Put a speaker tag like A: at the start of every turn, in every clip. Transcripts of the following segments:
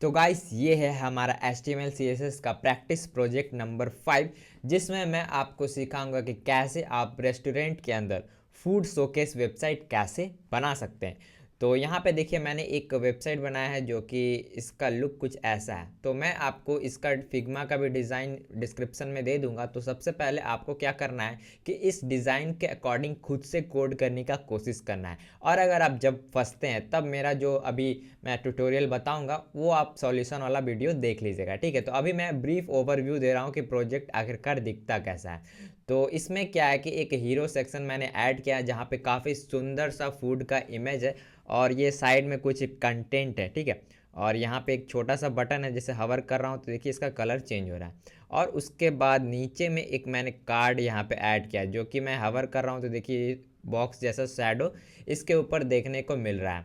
A: तो गाइस ये है हमारा HTML CSS का प्रैक्टिस प्रोजेक्ट नंबर 5, जिसमें मैं आपको सिखाऊंगा कि कैसे आप रेस्टोरेंट के अंदर फूड शोकेस वेबसाइट कैसे बना सकते हैं। तो यहाँ पे देखिए मैंने एक वेबसाइट बनाया है जो कि इसका लुक कुछ ऐसा है। तो मैं आपको इसका फिग्मा का भी डिज़ाइन डिस्क्रिप्शन में दे दूंगा। तो सबसे पहले आपको क्या करना है कि इस डिज़ाइन के अकॉर्डिंग खुद से कोड करने का कोशिश करना है, और अगर आप जब फंसते हैं तब मेरा जो अभी मैं ट्यूटोरियल बताऊंगा वो आप सॉल्यूशन वाला वीडियो देख लीजिएगा। ठीक है, तो अभी मैं ब्रीफ ओवरव्यू दे रहा हूँ कि प्रोजेक्ट आखिरकार दिखता कैसा है। तो इसमें क्या है कि एक हीरो सेक्शन मैंने ऐड किया है जहाँ पे काफ़ी सुंदर सा फूड का इमेज है, और ये साइड में कुछ कंटेंट है। ठीक है, और यहाँ पे एक छोटा सा बटन है, जैसे हवर कर रहा हूँ तो देखिए इसका कलर चेंज हो रहा है। और उसके बाद नीचे में एक मैंने कार्ड यहाँ पे ऐड किया, जो कि मैं हवर कर रहा हूँ तो देखिए बॉक्स जैसा शैडो इसके ऊपर देखने को मिल रहा है।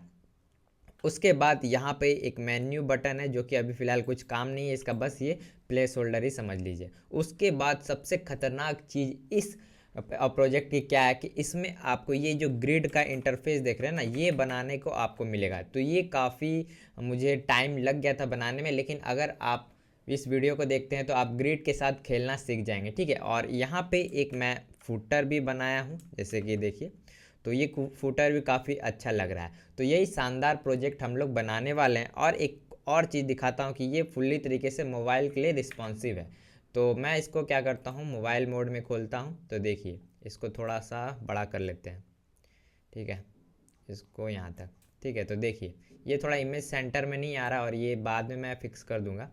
A: उसके बाद यहाँ पे एक मेन्यू बटन है जो कि अभी फ़िलहाल कुछ काम नहीं है इसका, बस ये प्लेस होल्डर ही समझ लीजिए। उसके बाद सबसे ख़तरनाक चीज़ इस प्रोजेक्ट की क्या है कि इसमें आपको ये जो ग्रिड का इंटरफेस देख रहे हैं ना, ये बनाने को आपको मिलेगा। तो ये काफ़ी मुझे टाइम लग गया था बनाने में, लेकिन अगर आप इस वीडियो को देखते हैं तो आप ग्रिड के साथ खेलना सीख जाएंगे। ठीक है, और यहाँ पे एक मैं फुटर भी बनाया हूँ, जैसे कि देखिए, तो ये फुटर भी काफ़ी अच्छा लग रहा है। तो यही शानदार प्रोजेक्ट हम लोग बनाने वाले हैं। और एक और चीज़ दिखाता हूँ कि ये फुल्ली तरीके से मोबाइल के लिए रिस्पॉन्सिव है। तो मैं इसको क्या करता हूँ, मोबाइल मोड में खोलता हूँ। तो देखिए इसको थोड़ा सा बड़ा कर लेते हैं। ठीक है, इसको यहाँ तक। ठीक है, तो देखिए ये थोड़ा इमेज सेंटर में नहीं आ रहा, और ये बाद में मैं फिक्स कर दूंगा।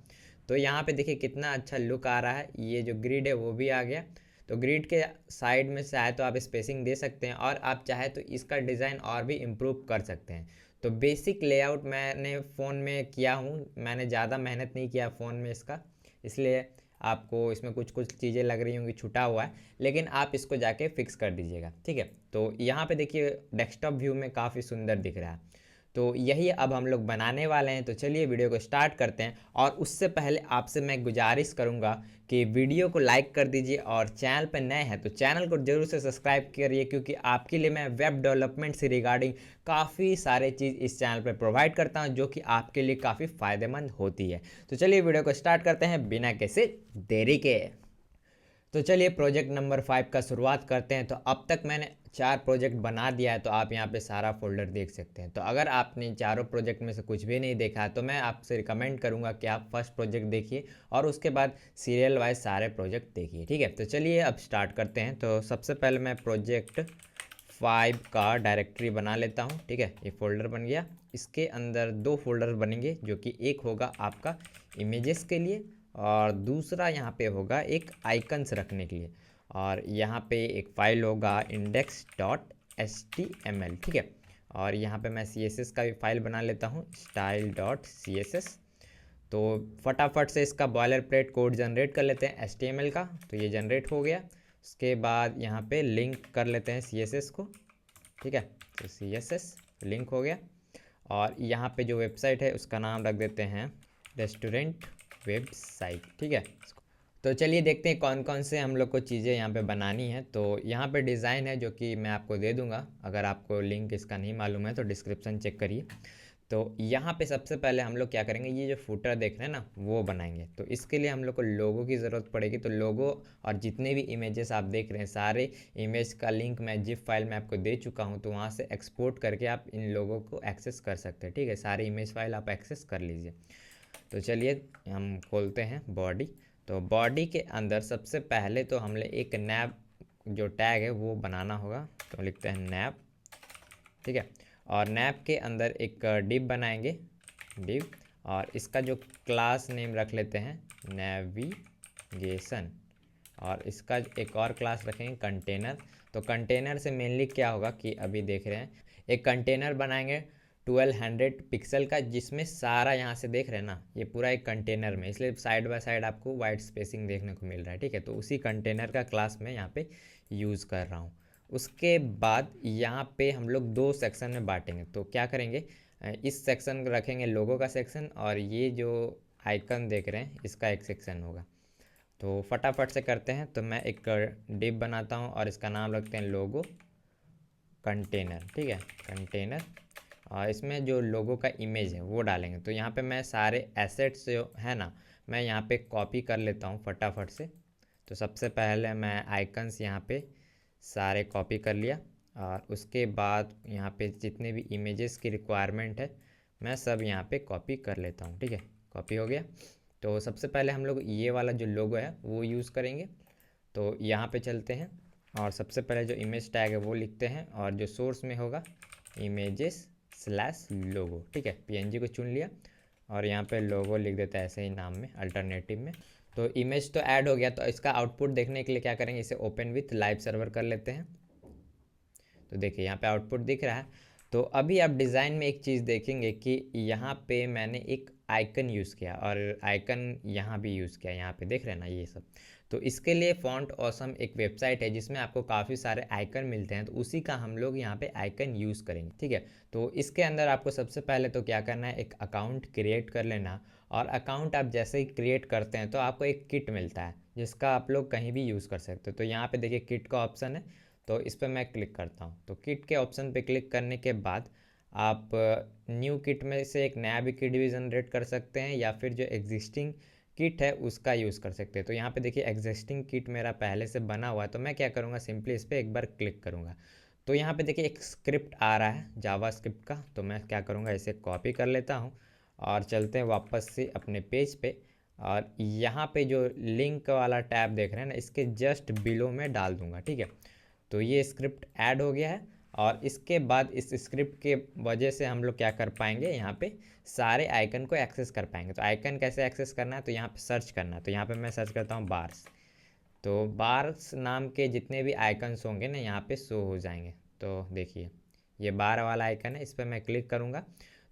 A: तो यहाँ पे देखिए कितना अच्छा लुक आ रहा है। ये जो ग्रिड है वो भी आ गया। तो ग्रिड के साइड में चाहे तो आप स्पेसिंग दे सकते हैं, और आप चाहे तो इसका डिज़ाइन और भी इम्प्रूव कर सकते हैं। तो बेसिक लेआउट मैंने फ़ोन में किया हूँ, मैंने ज़्यादा मेहनत नहीं किया फ़ोन में इसका, इसलिए आपको इसमें कुछ कुछ चीज़ें लग रही होंगी छूटा हुआ है, लेकिन आप इसको जाके फिक्स कर दीजिएगा। ठीक है, तो यहाँ पे देखिए डेस्कटॉप व्यू में काफ़ी सुंदर दिख रहा है। तो यही अब हम लोग बनाने वाले हैं। तो चलिए वीडियो को स्टार्ट करते हैं, और उससे पहले आपसे मैं गुजारिश करूंगा कि वीडियो को लाइक कर दीजिए, और चैनल पर नए हैं तो चैनल को जरूर से सब्सक्राइब करिए, क्योंकि आपके लिए मैं वेब डेवलपमेंट से रिगार्डिंग काफ़ी सारे चीज़ इस चैनल पर प्रोवाइड करता हूं, जो कि आपके लिए काफ़ी फ़ायदेमंद होती है। तो चलिए वीडियो को स्टार्ट करते हैं बिना किसी देरी के। तो चलिए प्रोजेक्ट नंबर 5 का शुरुआत करते हैं। तो अब तक मैंने 4 प्रोजेक्ट बना दिया है, तो आप यहाँ पे सारा फोल्डर देख सकते हैं। तो अगर आपने चारों प्रोजेक्ट में से कुछ भी नहीं देखा है तो मैं आपसे रिकमेंड करूँगा कि आप फर्स्ट प्रोजेक्ट देखिए, और उसके बाद सीरियल वाइज सारे प्रोजेक्ट देखिए। ठीक है, तो चलिए अब स्टार्ट करते हैं। तो सबसे पहले मैं प्रोजेक्ट 5 का डायरेक्टरी बना लेता हूँ। ठीक है, ये फोल्डर बन गया। इसके अंदर 2 फोल्डर बनेंगे, जो कि एक होगा आपका इमेजेस के लिए, और दूसरा यहाँ पे होगा एक आइकन्स रखने के लिए, और यहाँ पे एक फ़ाइल होगा index.html। ठीक है, और यहाँ पे मैं CSS का भी फाइल बना लेता हूँ, style.css। तो फटाफट से इसका बॉयलर प्लेट कोड जनरेट कर लेते हैं HTML का। तो ये जनरेट हो गया। उसके बाद यहाँ पे लिंक कर लेते हैं CSS को। ठीक है, तो CSS लिंक हो गया। और यहाँ पे जो वेबसाइट है उसका नाम रख देते हैं रेस्टोरेंट वेबसाइट। ठीक है, तो चलिए देखते हैं कौन कौन से हम लोग को चीज़ें यहाँ पे बनानी है। तो यहाँ पे डिज़ाइन है जो कि मैं आपको दे दूँगा, अगर आपको लिंक इसका नहीं मालूम है तो डिस्क्रिप्शन चेक करिए। तो यहाँ पे सबसे पहले हम लोग क्या करेंगे, ये जो फुटर देख रहे हैं ना वो बनाएंगे। तो इसके लिए हम लोग को लोगो की ज़रूरत पड़ेगी। तो लोगो और जितने भी इमेजेस आप देख रहे हैं, सारे इमेज का लिंक मैं जिप फाइल में आपको दे चुका हूँ। तो वहाँ से एक्सपोर्ट करके आप इन लोगों को एक्सेस कर सकते हैं। ठीक है, सारी इमेज फाइल आप एक्सेस कर लीजिए। तो चलिए हम खोलते हैं बॉडी। तो बॉडी के अंदर सबसे पहले तो हमने एक नैब जो टैग है वो बनाना होगा। तो लिखते हैं नैब। ठीक है, और नैब के अंदर एक डिव बनाएंगे, डिव, और इसका जो क्लास नेम रख लेते हैं नेविगेशन, और इसका एक और क्लास रखेंगे कंटेनर। तो कंटेनर से मेनली क्या होगा कि अभी देख रहे हैं एक कंटेनर बनाएंगे 1200 पिक्सल का, जिसमें सारा यहाँ से देख रहे हैं ना ये पूरा एक कंटेनर में, इसलिए साइड बाय साइड आपको वाइट स्पेसिंग देखने को मिल रहा है। ठीक है, तो उसी कंटेनर का क्लास में यहाँ पे यूज़ कर रहा हूँ। उसके बाद यहाँ पे हम लोग 2 सेक्शन में बांटेंगे। तो क्या करेंगे, इस सेक्शन रखेंगे लोगो का सेक्शन, और ये जो आइकन देख रहे हैं इसका एक सेक्शन होगा। तो फटाफट से करते हैं। तो मैं एक डिव बनाता हूँ और इसका नाम रखते हैं लोगो कंटेनर। ठीक है, कंटेनर, इसमें जो लोगो का इमेज है वो डालेंगे। तो यहाँ पे मैं सारे एसेट्स जो है ना, मैं यहाँ पे कॉपी कर लेता हूँ फटाफट से। तो सबसे पहले मैं आइकन्स यहाँ पे सारे कॉपी कर लिया, और उसके बाद यहाँ पे जितने भी इमेजेस की रिक्वायरमेंट है मैं सब यहाँ पे कॉपी कर लेता हूँ। ठीक है, कॉपी हो गया। तो सबसे पहले हम लोग ये वाला जो लोगो है वो यूज़ करेंगे। तो यहाँ पे चलते हैं और सबसे पहले जो इमेज टैग है वो लिखते हैं, और जो सोर्स में होगा इमेजेस स्लैश लोगो। ठीक है, पीएनजी को चुन लिया और यहाँ पे लोगो लिख देता है ऐसे ही नाम में, अल्टरनेटिव में। तो इमेज तो ऐड हो गया। तो इसका आउटपुट देखने के लिए क्या करेंगे, इसे ओपन विथ लाइव सर्वर कर लेते हैं। तो देखिए यहाँ पे आउटपुट दिख रहा है। तो अभी आप डिज़ाइन में एक चीज़ देखेंगे कि यहाँ पे मैंने एक आइकन यूज़ किया, और आइकन यहाँ भी यूज़ किया, यहाँ पे देख रहे हैं ना ये सब। तो इसके लिए फॉन्ट ऑसम एक वेबसाइट है जिसमें आपको काफ़ी सारे आइकन मिलते हैं, तो उसी का हम लोग यहाँ पे आइकन यूज़ करेंगे। ठीक है, तो इसके अंदर आपको सबसे पहले तो क्या करना है, एक अकाउंट क्रिएट कर लेना। और अकाउंट आप जैसे ही क्रिएट करते हैं तो आपको एक किट मिलता है जिसका आप लोग कहीं भी यूज़ कर सकते हो। तो यहाँ पे देखिए किट का ऑप्शन है, तो इस पर मैं क्लिक करता हूँ। तो किट के ऑप्शन पे क्लिक करने के बाद आप न्यू किट में से एक नया भी किट भी जनरेट कर सकते हैं, या फिर जो एग्जिस्टिंग किट है उसका यूज़ कर सकते हैं। तो यहाँ पे देखिए एग्जिस्टिंग किट मेरा पहले से बना हुआ है, तो मैं क्या करूँगा, सिंपली इस पर एक बार क्लिक करूँगा। तो यहाँ पे देखिए एक स्क्रिप्ट आ रहा है जावा स्क्रिप्ट का, तो मैं क्या करूँगा, इसे कॉपी कर लेता हूँ और चलते हैं वापस से अपने पेज पे। और यहाँ पे जो लिंक वाला टैब देख रहे हैं ना, इसके जस्ट बिलो में डाल दूँगा। ठीक है, तो ये स्क्रिप्ट ऐड हो गया है, और इसके बाद इस स्क्रिप्ट के वजह से हम लोग क्या कर पाएंगे, यहाँ पे सारे आइकन को एक्सेस कर पाएंगे। तो आइकन कैसे एक्सेस करना है, तो यहाँ पे सर्च करना है। तो यहाँ पे मैं सर्च करता हूँ बार्स। तो बार्स नाम के जितने भी आइकन्स होंगे ना यहाँ पे शो हो जाएंगे। तो देखिए ये बार वाला आइकन है, इस पर मैं क्लिक करूँगा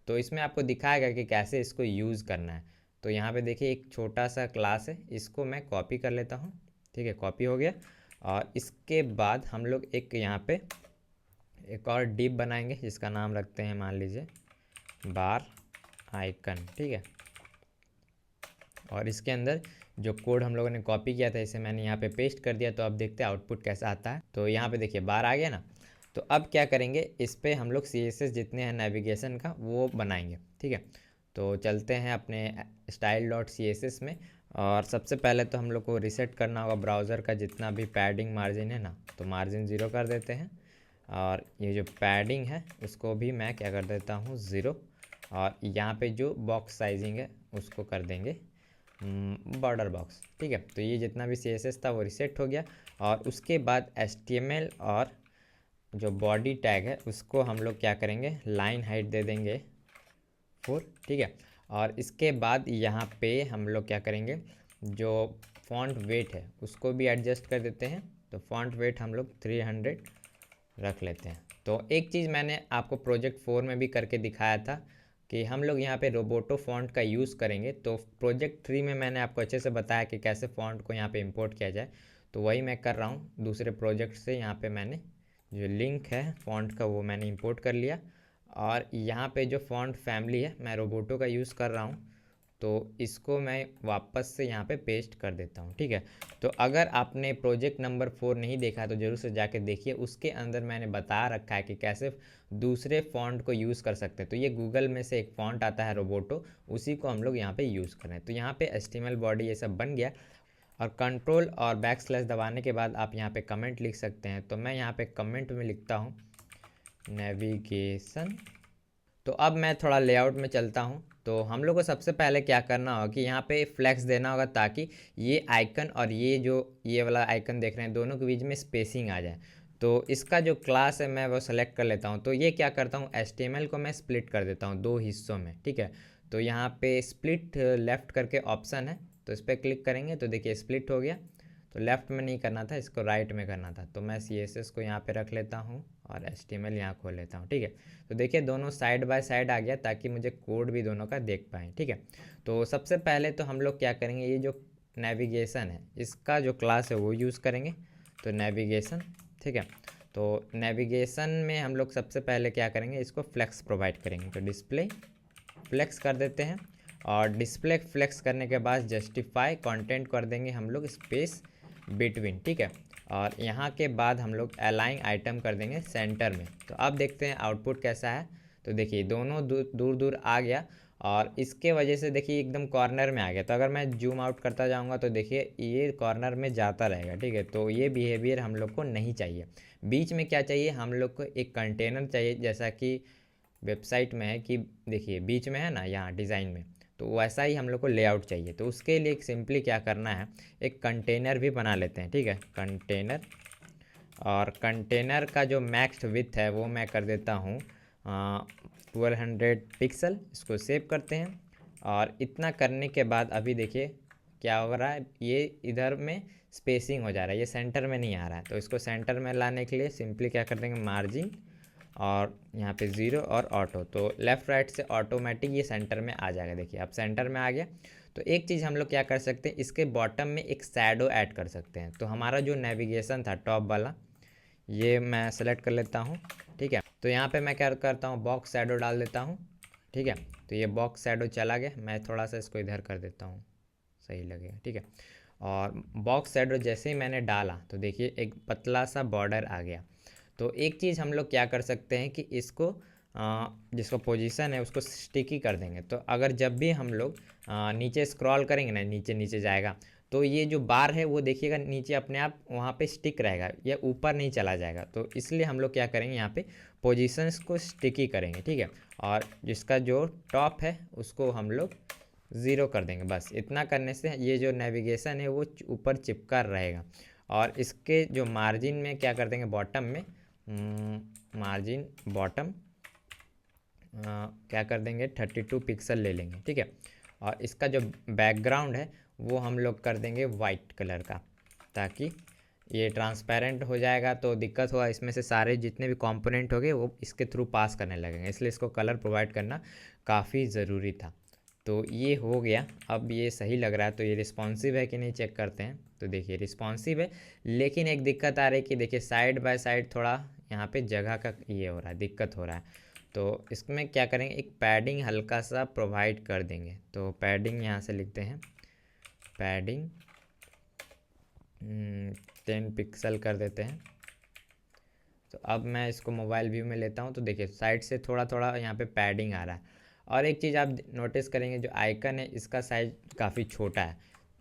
A: तो इसमें आपको दिखाएगा कि कैसे इसको यूज़ करना है। तो यहाँ पे देखिए एक छोटा सा क्लास है, इसको मैं कॉपी कर लेता हूँ। ठीक है, कॉपी हो गया। और इसके बाद हम लोग एक यहाँ पे एक और डिप बनाएंगे जिसका नाम रखते हैं, मान लीजिए बार आइकन। ठीक है, और इसके अंदर जो कोड हम लोगों ने कॉपी किया था इसे मैंने यहाँ पे पेस्ट कर दिया। तो अब देखते हैं आउटपुट कैसा आता है। तो यहाँ पे देखिए बार आ गया ना। तो अब क्या करेंगे, इस पर हम लोग CSS जितने हैं नेविगेशन का वो बनाएंगे। ठीक है, तो चलते हैं अपने style.css में। और सबसे पहले तो हम लोग को रिसेट करना होगा ब्राउज़र का जितना भी पैडिंग मार्जिन है ना, तो मार्जिन 0 कर देते हैं। और ये जो पैडिंग है उसको भी मैं क्या कर देता हूँ 0। और यहाँ पे जो बॉक्स साइजिंग है उसको कर देंगे बॉर्डर बॉक्स। ठीक है, तो ये जितना भी CSS था वो रिसेट हो गया। और उसके बाद HTML और जो बॉडी टैग है उसको हम लोग क्या करेंगे, लाइन हाइट दे देंगे 4। ठीक है, और इसके बाद यहाँ पे हम लोग क्या करेंगे, जो फॉन्ट वेट है उसको भी एडजस्ट कर देते हैं। तो फॉन्ट वेट हम लोग 300 रख लेते हैं। तो एक चीज़ मैंने आपको प्रोजेक्ट 4 में भी करके दिखाया था कि हम लोग यहाँ पे रोबोटो फॉन्ट का यूज़ करेंगे। तो प्रोजेक्ट 3 में मैंने आपको अच्छे से बताया कि कैसे फ़ॉन्ट को यहाँ पे इंपोर्ट किया जाए। तो वही मैं कर रहा हूँ दूसरे प्रोजेक्ट से। यहाँ पे मैंने जो लिंक है फ़ॉन्ट का वो मैंने इंपोर्ट कर लिया, और यहाँ पे जो फ़ॉन्ट फैमिली है मैं रोबोटो का यूज़ कर रहा हूँ। तो इसको मैं वापस से यहाँ पे पेस्ट कर देता हूँ। ठीक है, तो अगर आपने प्रोजेक्ट नंबर 4 नहीं देखा तो ज़रूर से जाके देखिए, उसके अंदर मैंने बता रखा है कि कैसे दूसरे फ़ॉन्ट को यूज़ कर सकते हैं। तो ये गूगल में से एक फ़ॉन्ट आता है रोबोटो, उसी को हम लोग यहाँ पे यूज़ कर रहे हैं। तो यहाँ पे HTML बॉडी ये सब बन गया, और कंट्रोल और बैकस्लैश दबाने के बाद आप यहाँ पे कमेंट लिख सकते हैं। तो मैं यहाँ पे कमेंट में लिखता हूँ नेविगेशन। तो अब मैं थोड़ा लेआउट में चलता हूँ। तो हम लोग को सबसे पहले क्या करना होगा कि यहाँ पे फ्लैक्स देना होगा ताकि ये आइकन और ये वाला आइकन देख रहे हैं दोनों के बीच में स्पेसिंग आ जाए। तो इसका जो क्लास है मैं वो सेलेक्ट कर लेता हूँ। तो ये क्या करता हूँ, HTML को मैं स्प्लिट कर देता हूँ 2 हिस्सों में। ठीक है, तो यहाँ पे स्प्लिट लेफ़्ट करके ऑप्शन है, तो इस पर क्लिक करेंगे तो देखिए स्प्लिट हो गया। तो लेफ़्ट में नहीं करना था, इसको राइट में करना था। तो मैं CSS को यहाँ पे रख लेता हूँ और HTML यहाँ खोल लेता हूँ। ठीक है, तो देखिए दोनों साइड बाय साइड आ गया ताकि मुझे कोड भी दोनों का देख पाएँ। ठीक है, तो सबसे पहले तो हम लोग क्या करेंगे, ये जो नेविगेशन है इसका जो क्लास है वो यूज़ करेंगे। तो नेविगेशन, ठीक है, तो नेविगेशन में हम लोग सबसे पहले क्या करेंगे, इसको फ्लेक्स प्रोवाइड करेंगे। तो डिस्प्ले फ्लेक्स कर देते हैं, और डिस्प्ले फ्लेक्स करने के बाद जस्टिफाई कंटेंट कर देंगे हम लोग स्पेस बिटवीन। ठीक है, और यहाँ के बाद हम लोग अलाइन आइटम कर देंगे सेंटर में। तो अब देखते हैं आउटपुट कैसा है। तो देखिए दोनों दूर दूर आ गया और इसके वजह से देखिए एकदम कॉर्नर में आ गया। तो अगर मैं जूम आउट करता जाऊंगा तो देखिए ये कॉर्नर में जाता रहेगा, ठीक है। तो ये बिहेवियर हम लोग को नहीं चाहिए। बीच में क्या चाहिए, हम लोग को एक कंटेनर चाहिए, जैसा कि वेबसाइट में है कि देखिए बीच में है ना यहाँ डिज़ाइन में, तो वैसा ही हम लोग को लेआउट चाहिए। तो उसके लिए सिंपली क्या करना है, एक कंटेनर भी बना लेते हैं, ठीक है। कंटेनर, और कंटेनर का जो मैक्स विड्थ है वो मैं कर देता हूँ 1200 पिक्सल। इसको सेव करते हैं और इतना करने के बाद अभी देखिए क्या हो रहा है, ये इधर में स्पेसिंग हो जा रहा है, ये सेंटर में नहीं आ रहा है। तो इसको सेंटर में लाने के लिए सिंपली क्या कर देंगे, मार्जिन और यहाँ पे 0 और ऑटो, तो लेफ़्ट राइट से ऑटोमेटिक ये सेंटर में आ जाएगा। देखिए अब सेंटर में आ गया। तो एक चीज़ हम लोग क्या कर सकते हैं, इसके बॉटम में एक शैडो ऐड कर सकते हैं। तो हमारा जो नेविगेशन था टॉप वाला, ये मैं सेलेक्ट कर लेता हूँ, ठीक है। तो यहाँ पे मैं क्या करता हूँ, बॉक्स शैडो डाल देता हूँ, ठीक है। तो ये बॉक्स शैडो चला गया, मैं थोड़ा सा इसको इधर कर देता हूँ, सही लगेगा, ठीक है। और बॉक्स शैडो जैसे ही मैंने डाला तो देखिए एक पतला सा बॉर्डर आ गया। तो एक चीज़ हम लोग क्या कर सकते हैं कि इसको जिसको पोजीशन है उसको स्टिकी कर देंगे। तो अगर जब भी हम लोग नीचे स्क्रॉल करेंगे ना, नीचे नीचे जाएगा, तो ये जो बार है वो देखिएगा नीचे अपने आप वहाँ पे स्टिक रहेगा, या ऊपर नहीं चला जाएगा। तो इसलिए हम लोग क्या करेंगे, यहाँ पे पोजीशंस को स्टिकी करेंगे, ठीक है। और जिसका जो टॉप है उसको हम लोग 0 कर देंगे। बस इतना करने से ये जो नेविगेशन है वो ऊपर चिपका रहेगा। और इसके जो मार्जिन में क्या कर देंगे, बॉटम में मार्जिन बॉटम क्या कर देंगे, 32 पिक्सल ले लेंगे, ठीक है। और इसका जो बैकग्राउंड है वो हम लोग कर देंगे वाइट कलर का, ताकि ये ट्रांसपेरेंट हो जाएगा तो दिक्कत होगा, इसमें से सारे जितने भी कंपोनेंट होंगे वो इसके थ्रू पास करने लगेंगे, इसलिए इसको कलर प्रोवाइड करना काफ़ी ज़रूरी था। तो ये हो गया, अब ये सही लग रहा है। तो ये रिस्पॉन्सिव है कि नहीं चेक करते हैं। तो देखिए रिस्पॉन्सिव है, लेकिन एक दिक्कत आ रही है कि देखिए साइड बाय साइड थोड़ा यहाँ पे जगह का ये हो रहा है, दिक्कत हो रहा है। तो इसमें क्या करेंगे, एक पैडिंग हल्का सा प्रोवाइड कर देंगे। तो पैडिंग यहाँ से लिखते हैं, पैडिंग 10 पिक्सल कर देते हैं। तो अब मैं इसको मोबाइल व्यू में लेता हूँ, तो देखिए साइड से थोड़ा थोड़ा यहाँ पे पैडिंग आ रहा है। और एक चीज़ आप नोटिस करेंगे, जो आइकन है इसका साइज काफ़ी छोटा है।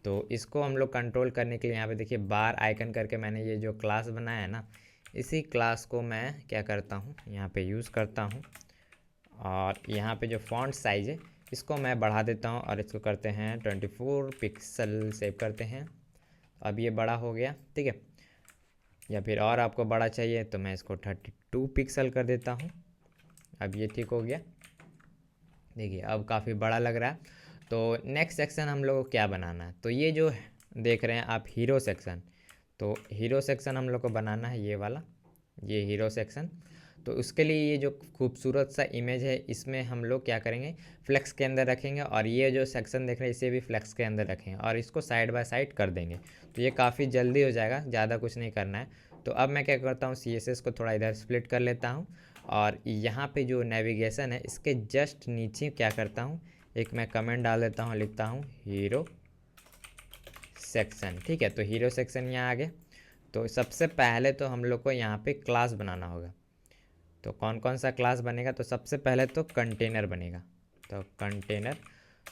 A: तो इसको हम लोग कंट्रोल करने के लिए यहाँ पे देखिए बार आइकन करके मैंने ये जो क्लास बनाया है ना, इसी क्लास को मैं क्या करता हूँ, यहाँ पे यूज़ करता हूँ। और यहाँ पे जो फॉन्ट साइज़ है इसको मैं बढ़ा देता हूँ और इसको करते हैं 24 पिक्सल, सेव करते हैं। अब ये बड़ा हो गया, ठीक है। या फिर और आपको बड़ा चाहिए तो मैं इसको 32 पिक्सल कर देता हूँ। अब ये ठीक हो गया, देखिए अब काफ़ी बड़ा लग रहा है। तो नेक्स्ट सेक्शन हम लोग को क्या बनाना है, तो ये जो देख रहे हैं आप हीरो सेक्शन, तो हीरो सेक्शन हम लोग को बनाना है, ये वाला, ये हीरो सेक्शन। तो उसके लिए ये जो खूबसूरत सा इमेज है इसमें हम लोग क्या करेंगे, फ्लेक्स के अंदर रखेंगे, और ये जो सेक्शन देख रहे हैं इसे भी फ्लेक्स के अंदर रखेंगे और इसको साइड बाय साइड कर देंगे। तो ये काफ़ी जल्दी हो जाएगा, ज़्यादा कुछ नहीं करना है। तो अब मैं क्या करता हूँ, CSS को थोड़ा इधर स्प्लिट कर लेता हूँ, और यहाँ पे जो नेविगेशन है इसके जस्ट नीचे क्या करता हूँ, एक मैं कमेंट डाल देता हूँ, लिखता हूँ हीरो सेक्शन, ठीक है। तो हीरो सेक्शन यहाँ आ गया। तो सबसे पहले तो हम लोग को यहाँ पे क्लास बनाना होगा। तो कौन कौन सा क्लास बनेगा, तो सबसे पहले तो कंटेनर बनेगा। तो कंटेनर,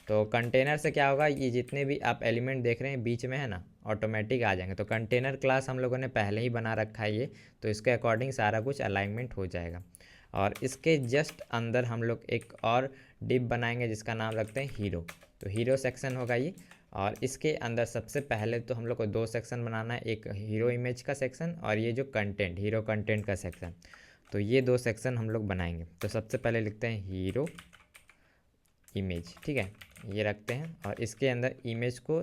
A: तो कंटेनर से क्या होगा, ये जितने भी आप एलिमेंट देख रहे हैं बीच में है ना, ऑटोमेटिक आ जाएंगे। तो कंटेनर क्लास हम लोगों ने पहले ही बना रखा है ये, तो इसके अकॉर्डिंग सारा कुछ अलाइनमेंट हो जाएगा। और इसके जस्ट अंदर हम लोग एक और डिप बनाएंगे जिसका नाम रखते हैं हीरो। तो हीरो सेक्शन होगा ये। और इसके अंदर सबसे पहले तो हम लोग को 2 सेक्शन बनाना है, एक हीरो इमेज का सेक्शन और ये जो कंटेंट, हीरो कंटेंट का सेक्शन। तो ये 2 सेक्शन हम लोग बनाएंगे। तो सबसे पहले लिखते हैं हीरो इमेज, ठीक है, ये रखते हैं। और इसके अंदर इमेज को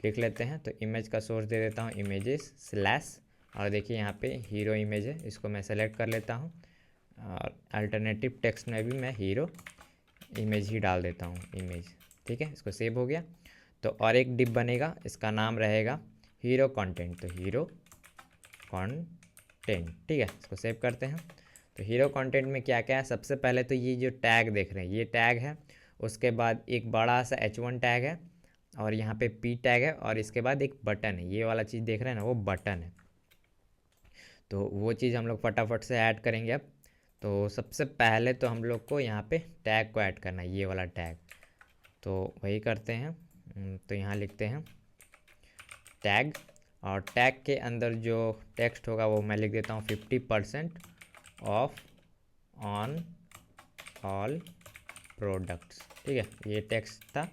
A: लिख लेते हैं। तो इमेज का सोर्स दे देता हूँ इमेजेस स्लैश, और देखिए यहाँ पे हीरो इमेज है, इसको मैं सेलेक्ट कर लेता हूँ। और अल्टरनेटिव टेक्स्ट में भी मैं हीरो इमेज ही डाल देता हूँ, इमेज, ठीक है। इसको सेव हो गया। तो और एक डिप बनेगा, इसका नाम रहेगा हीरो कंटेंट। तो हीरो कंटेंट, ठीक है, इसको सेव करते हैं। तो हीरो कंटेंट में क्या क्या है, सबसे पहले तो ये जो टैग देख रहे हैं ये टैग है, उसके बाद एक बड़ा सा H1 टैग है, और यहाँ पे P टैग है, और इसके बाद एक बटन है, ये वाला चीज़ देख रहे हैं ना वो बटन है। तो वो चीज़ हम लोग फटाफट से ऐड करेंगे अब। तो सबसे पहले तो हम लोग को यहाँ पे टैग को ऐड करना है, ये वाला टैग। तो वही करते हैं। तो यहाँ लिखते हैं टैग, और टैग के अंदर जो टेक्स्ट होगा वो मैं लिख देता हूँ 50% ऑफ ऑन ऑल प्रोडक्ट्स। ठीक है, ये टेक्स्ट था।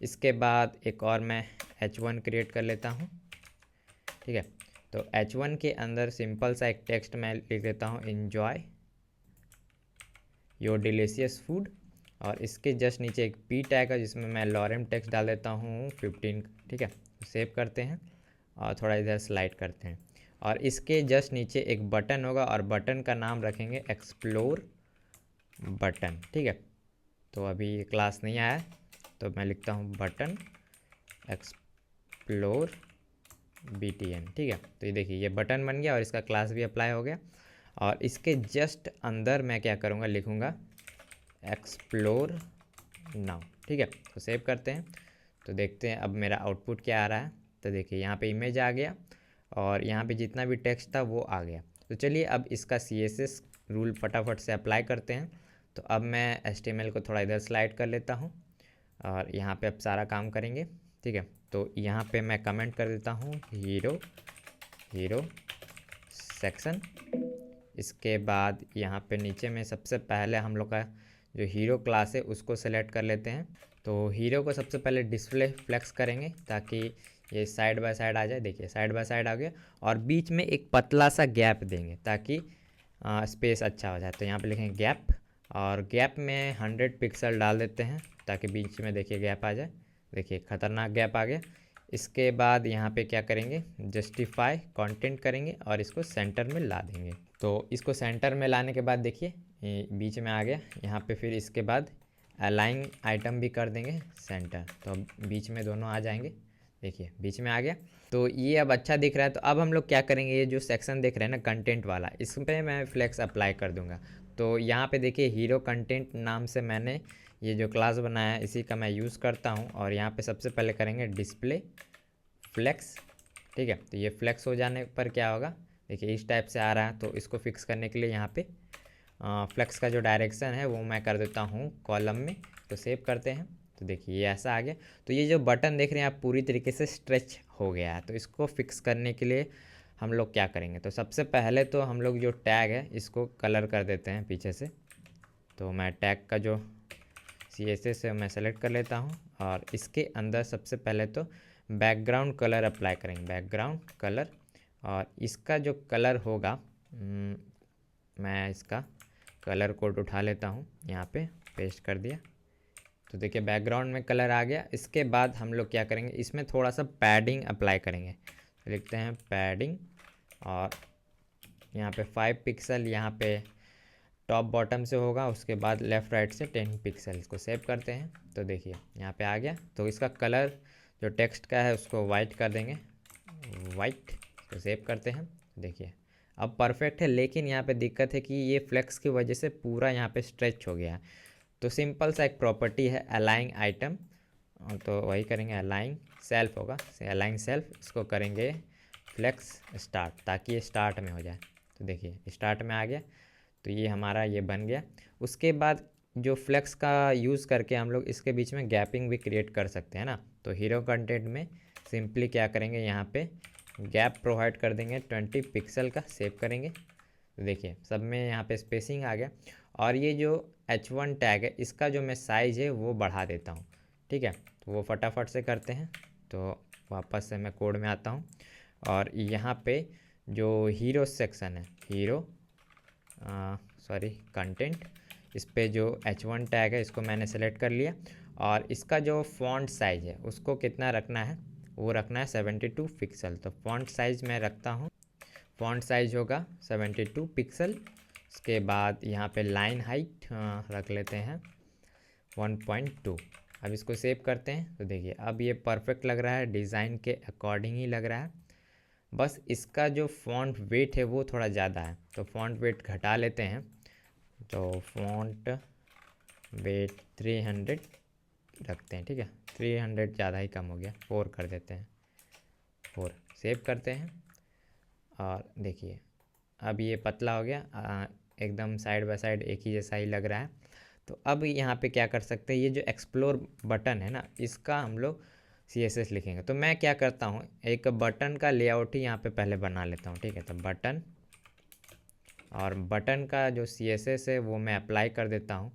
A: इसके बाद एक और मैं H1 क्रिएट कर लेता हूँ। ठीक है, तो H1 के अंदर सिंपल सा एक टेक्स्ट मैं लिख देता हूँ, इन्जॉय योर डिलीशियस फूड। और इसके जस्ट नीचे एक पी टैग है जिसमें मैं लॉरेम टेक्स्ट डाल देता हूँ 15। ठीक है, सेव करते हैं और थोड़ा इधर स्लाइड करते हैं। और इसके जस्ट नीचे एक बटन होगा और बटन का नाम रखेंगे एक्सप्लोर बटन। ठीक है, तो अभी ये क्लास नहीं आया है तो मैं लिखता हूँ बटन एक्सप्लोर BTN। ठीक है, तो ये देखिए ये बटन बन गया और इसका क्लास भी अप्लाई हो गया। और इसके जस्ट अंदर मैं क्या करूँगा, लिखूँगा एक्सप्लोर नाउ। ठीक है, तो सेव करते हैं। तो देखते हैं अब मेरा आउटपुट क्या आ रहा है। तो देखिए यहाँ पे इमेज आ गया और यहाँ पे जितना भी टेक्स्ट था वो आ गया। तो चलिए अब इसका CSS रूल फटाफट से अप्लाई करते हैं। तो अब मैं HTML को थोड़ा इधर स्लाइड कर लेता हूँ और यहाँ पे अब सारा काम करेंगे। ठीक है, तो यहाँ पे मैं कमेंट कर देता हूँ हीरो सेक्शन। इसके बाद यहाँ पे नीचे में सबसे पहले हम लोग का जो हीरो क्लास है उसको सेलेक्ट कर लेते हैं। तो हीरो को सबसे पहले डिस्प्ले फ्लेक्स करेंगे ताकि ये साइड बाय साइड आ जाए। देखिए साइड बाय साइड आ गया और बीच में एक पतला सा गैप देंगे ताकि स्पेस अच्छा हो जाए। तो यहाँ पे लिखेंगे गैप और गैप में 100 पिक्सल डाल देते हैं ताकि बीच में देखिए गैप आ जाए। देखिए खतरनाक गैप आ गया। इसके बाद यहाँ पे क्या करेंगे, जस्टिफाई कंटेंट करेंगे और इसको सेंटर में ला देंगे। तो इसको सेंटर में लाने के बाद देखिए बीच में आ गया। यहाँ पे फिर इसके बाद अलाइन आइटम भी कर देंगे सेंटर, तो बीच में दोनों आ जाएंगे। देखिए बीच में आ गया, तो ये अब अच्छा दिख रहा है। तो अब हम लोग क्या करेंगे, ये जो सेक्शन देख रहे हैं ना कंटेंट वाला, इस पर मैं फ्लेक्स अप्लाई कर दूंगा। तो यहाँ पे देखिए हीरो कंटेंट नाम से मैंने ये जो क्लास बनाया है इसी का मैं यूज़ करता हूँ। और यहाँ पे सबसे पहले करेंगे डिस्प्ले फ्लेक्स। ठीक है, तो ये फ्लेक्स हो जाने पर क्या होगा, देखिए इस टाइप से आ रहा है। तो इसको फिक्स करने के लिए यहाँ पे फ्लेक्स का जो डायरेक्शन है वो मैं कर देता हूँ कॉलम में। तो सेव करते हैं। तो देखिए ये ऐसा आ गया। तो ये जो बटन देख रहे हैं आप पूरी तरीके से स्ट्रेच हो गया है। तो इसको फिक्स करने के लिए हम लोग क्या करेंगे, तो सबसे पहले तो हम लोग जो टैग है इसको कलर कर देते हैं पीछे से। तो मैं टैग का जो CSS है मैं सेलेक्ट कर लेता हूँ और इसके अंदर सबसे पहले तो बैकग्राउंड कलर अप्लाई करेंगे, बैकग्राउंड कलर। और इसका जो कलर होगा मैं इसका कलर कोड उठा लेता हूँ, यहाँ पे पेस्ट कर दिया। तो देखिए बैकग्राउंड में कलर आ गया। इसके बाद हम लोग क्या करेंगे, इसमें थोड़ा सा पैडिंग अप्लाई करेंगे। तो लिखते हैं पैडिंग और यहाँ पे 5 पिक्सल यहाँ पे टॉप बॉटम से होगा, उसके बाद लेफ़्ट राइट से 10 पिक्सल। इसको सेव करते हैं। तो देखिए यहाँ पे आ गया। तो इसका कलर जो टेक्स्ट का है उसको वाइट कर देंगे, वाइट। तो सेव करते हैं। देखिए अब परफेक्ट है, लेकिन यहाँ पे दिक्कत है कि ये फ्लेक्स की वजह से पूरा यहाँ पे स्ट्रेच हो गया है। तो सिंपल सा एक प्रॉपर्टी है अलाइन आइटम, तो वही करेंगे अलाइन सेल्फ होगा, अलाइन सेल्फ। इसको करेंगे फ्लेक्स स्टार्ट ताकि ये स्टार्ट में हो जाए। तो देखिए स्टार्ट में आ गया। तो ये हमारा ये बन गया। उसके बाद जो फ्लेक्स का यूज़ करके हम लोग इसके बीच में गैपिंग भी क्रिएट कर सकते हैं ना। तो हीरो कंटेंट में सिंपली क्या करेंगे, यहाँ पे गैप प्रोवाइड कर देंगे 20 पिक्सल का। सेव करेंगे। तो देखिए सब में यहाँ पे स्पेसिंग आ गया। और ये जो H1 टैग है इसका जो मैं साइज़ है वो बढ़ा देता हूँ। ठीक है, तो वो फटाफट से करते हैं। तो वापस से मैं कोड में आता हूँ और यहाँ पे जो हीरो सेक्शन है, हीरो कंटेंट, इस पे जो H1 टैग है इसको मैंने सेलेक्ट कर लिया। और इसका जो फ़ॉन्ट साइज़ है उसको कितना रखना है, वो रखना है 72 पिक्सल। तो फ़ॉन्ट साइज़ मैं रखता हूँ, फ़ॉन्ट साइज़ होगा 72 पिक्सल। उसके बाद यहाँ पे लाइन हाइट रख लेते हैं 1.2। अब इसको सेव करते हैं। तो देखिए अब ये परफेक्ट लग रहा है, डिज़ाइन के अकॉर्डिंग ही लग रहा है। बस इसका जो फ़ॉन्ट वेट है वो थोड़ा ज़्यादा है, तो फ़ॉन्ट वेट घटा लेते हैं। तो फ़ॉन्ट वेट 300 रखते हैं। ठीक है, 300 ज़्यादा ही कम हो गया, 4 कर देते हैं, 4। सेव करते हैं और देखिए अब ये पतला हो गया। एकदम साइड बाय साइड एक ही जैसा ही लग रहा है। तो अब यहाँ पे क्या कर सकते हैं, ये जो एक्सप्लोर बटन है ना, इसका हम लोग CSS लिखेंगे। तो मैं क्या करता हूँ, एक बटन का लेआउट ही यहाँ पे पहले बना लेता हूँ, ठीक है। तो बटन, और बटन का जो CSS है वो मैं अप्लाई कर देता हूँ।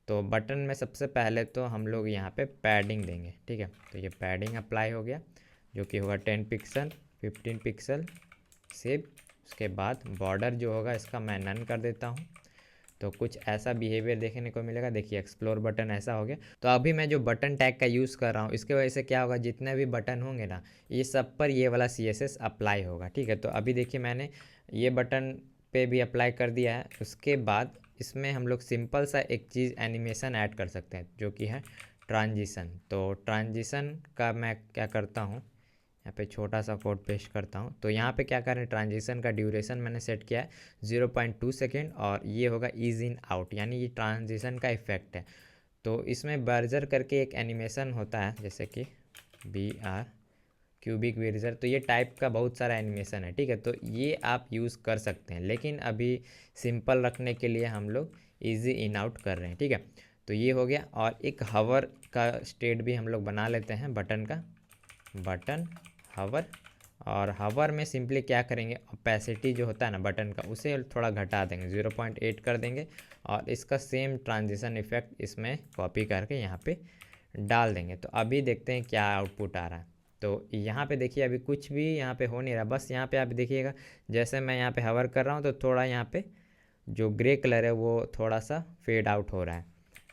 A: तो बटन में सबसे पहले तो हम लोग यहाँ पे पैडिंग देंगे, ठीक है। तो ये पैडिंग अप्लाई हो गया, जो कि होगा 10 पिक्सल, 15 पिक्सल, सेव। उसके बाद बॉर्डर जो होगा इसका मैं नन कर देता हूँ। तो कुछ ऐसा बिहेवियर देखने को मिलेगा। देखिए एक्सप्लोर बटन ऐसा हो गया। तो अभी मैं जो बटन टैग का यूज़ कर रहा हूँ, इसके वजह से क्या होगा, जितने भी बटन होंगे ना, ये सब पर ये वाला CSS अप्लाई होगा, ठीक है। तो अभी देखिए मैंने ये बटन पे भी अप्लाई कर दिया है। उसके बाद इसमें हम लोग सिंपल सा एक चीज़ एनिमेशन ऐड कर सकते हैं, जो कि है ट्रांजिशन। तो ट्रांजिशन का मैं क्या करता हूँ, यहाँ पे छोटा सा कोड पेस्ट करता हूँ। तो यहाँ पे क्या करें, ट्रांजिशन का ड्यूरेशन मैंने सेट किया है 0.2 सेकेंड, और ये होगा ईज इन आउट, यानी ये ट्रांजिशन का इफेक्ट है। तो इसमें बर्जर करके एक एनिमेशन होता है, जैसे कि BR क्यूबिक विर्जर। तो ये टाइप का बहुत सारा एनिमेशन है, ठीक है। तो ये आप यूज़ कर सकते हैं, लेकिन अभी सिंपल रखने के लिए हम लोग ईजी इन आउट कर रहे हैं, ठीक है। तो ये हो गया। और एक हवर का स्टेट भी हम लोग बना लेते हैं बटन का, बटन हवर। और हवर में सिंपली क्या करेंगे, ओपेसिटी जो होता है ना बटन का, उसे थोड़ा घटा देंगे, 0.8 कर देंगे, और इसका सेम ट्रांजिशन इफेक्ट इसमें कॉपी करके यहाँ पे डाल देंगे। तो अभी देखते हैं क्या आउटपुट आ रहा है। तो यहाँ पे देखिए अभी कुछ भी यहाँ पे हो नहीं रहा, बस यहाँ पे आप देखिएगा जैसे मैं यहाँ पे हवर कर रहा हूँ तो थोड़ा यहाँ पे जो ग्रे कलर है वो थोड़ा सा फेड आउट हो रहा है।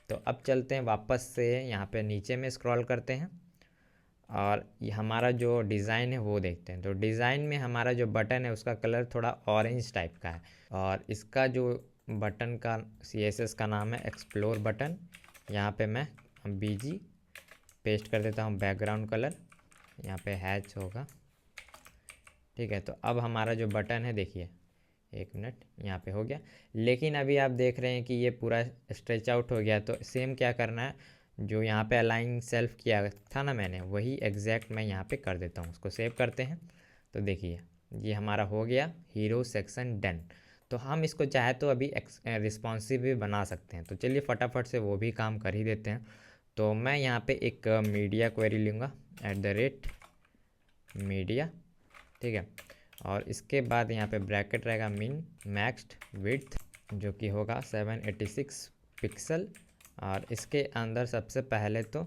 A: तो अब चलते हैं वापस से यहाँ पे नीचे में स्क्रॉल करते हैं, और ये हमारा जो डिज़ाइन है वो देखते हैं। तो डिज़ाइन में हमारा जो बटन है उसका कलर थोड़ा ऑरेंज टाइप का है, और इसका जो बटन का CSS का नाम है एक्सप्लोर बटन। यहाँ पे मैं BG पेस्ट कर देता हूँ, बैकग्राउंड कलर यहाँ पे हैच होगा, ठीक है। तो अब हमारा जो बटन है देखिए, एक मिनट, यहाँ पे हो गया। लेकिन अभी आप देख रहे हैं कि ये पूरा स्ट्रेच आउट हो गया। तो सेम क्या करना है, जो यहाँ पे अलाइन सेल्फ किया था ना मैंने, वही एग्जैक्ट मैं यहाँ पे कर देता हूँ। उसको सेव करते हैं। तो देखिए ये हमारा हो गया हीरो सेक्शन डन। तो हम इसको चाहे तो अभी रिस्पॉन्सिव भी बना सकते हैं। तो चलिए फटाफट से वो भी काम कर ही देते हैं। तो मैं यहाँ पे एक मीडिया क्वेरी लूँगा, @media, ठीक है। और इसके बाद यहाँ पे ब्रैकेट रहेगा मिन मैक्स्ड विड्थ, जो कि होगा 786 पिक्सल। और इसके अंदर सबसे पहले तो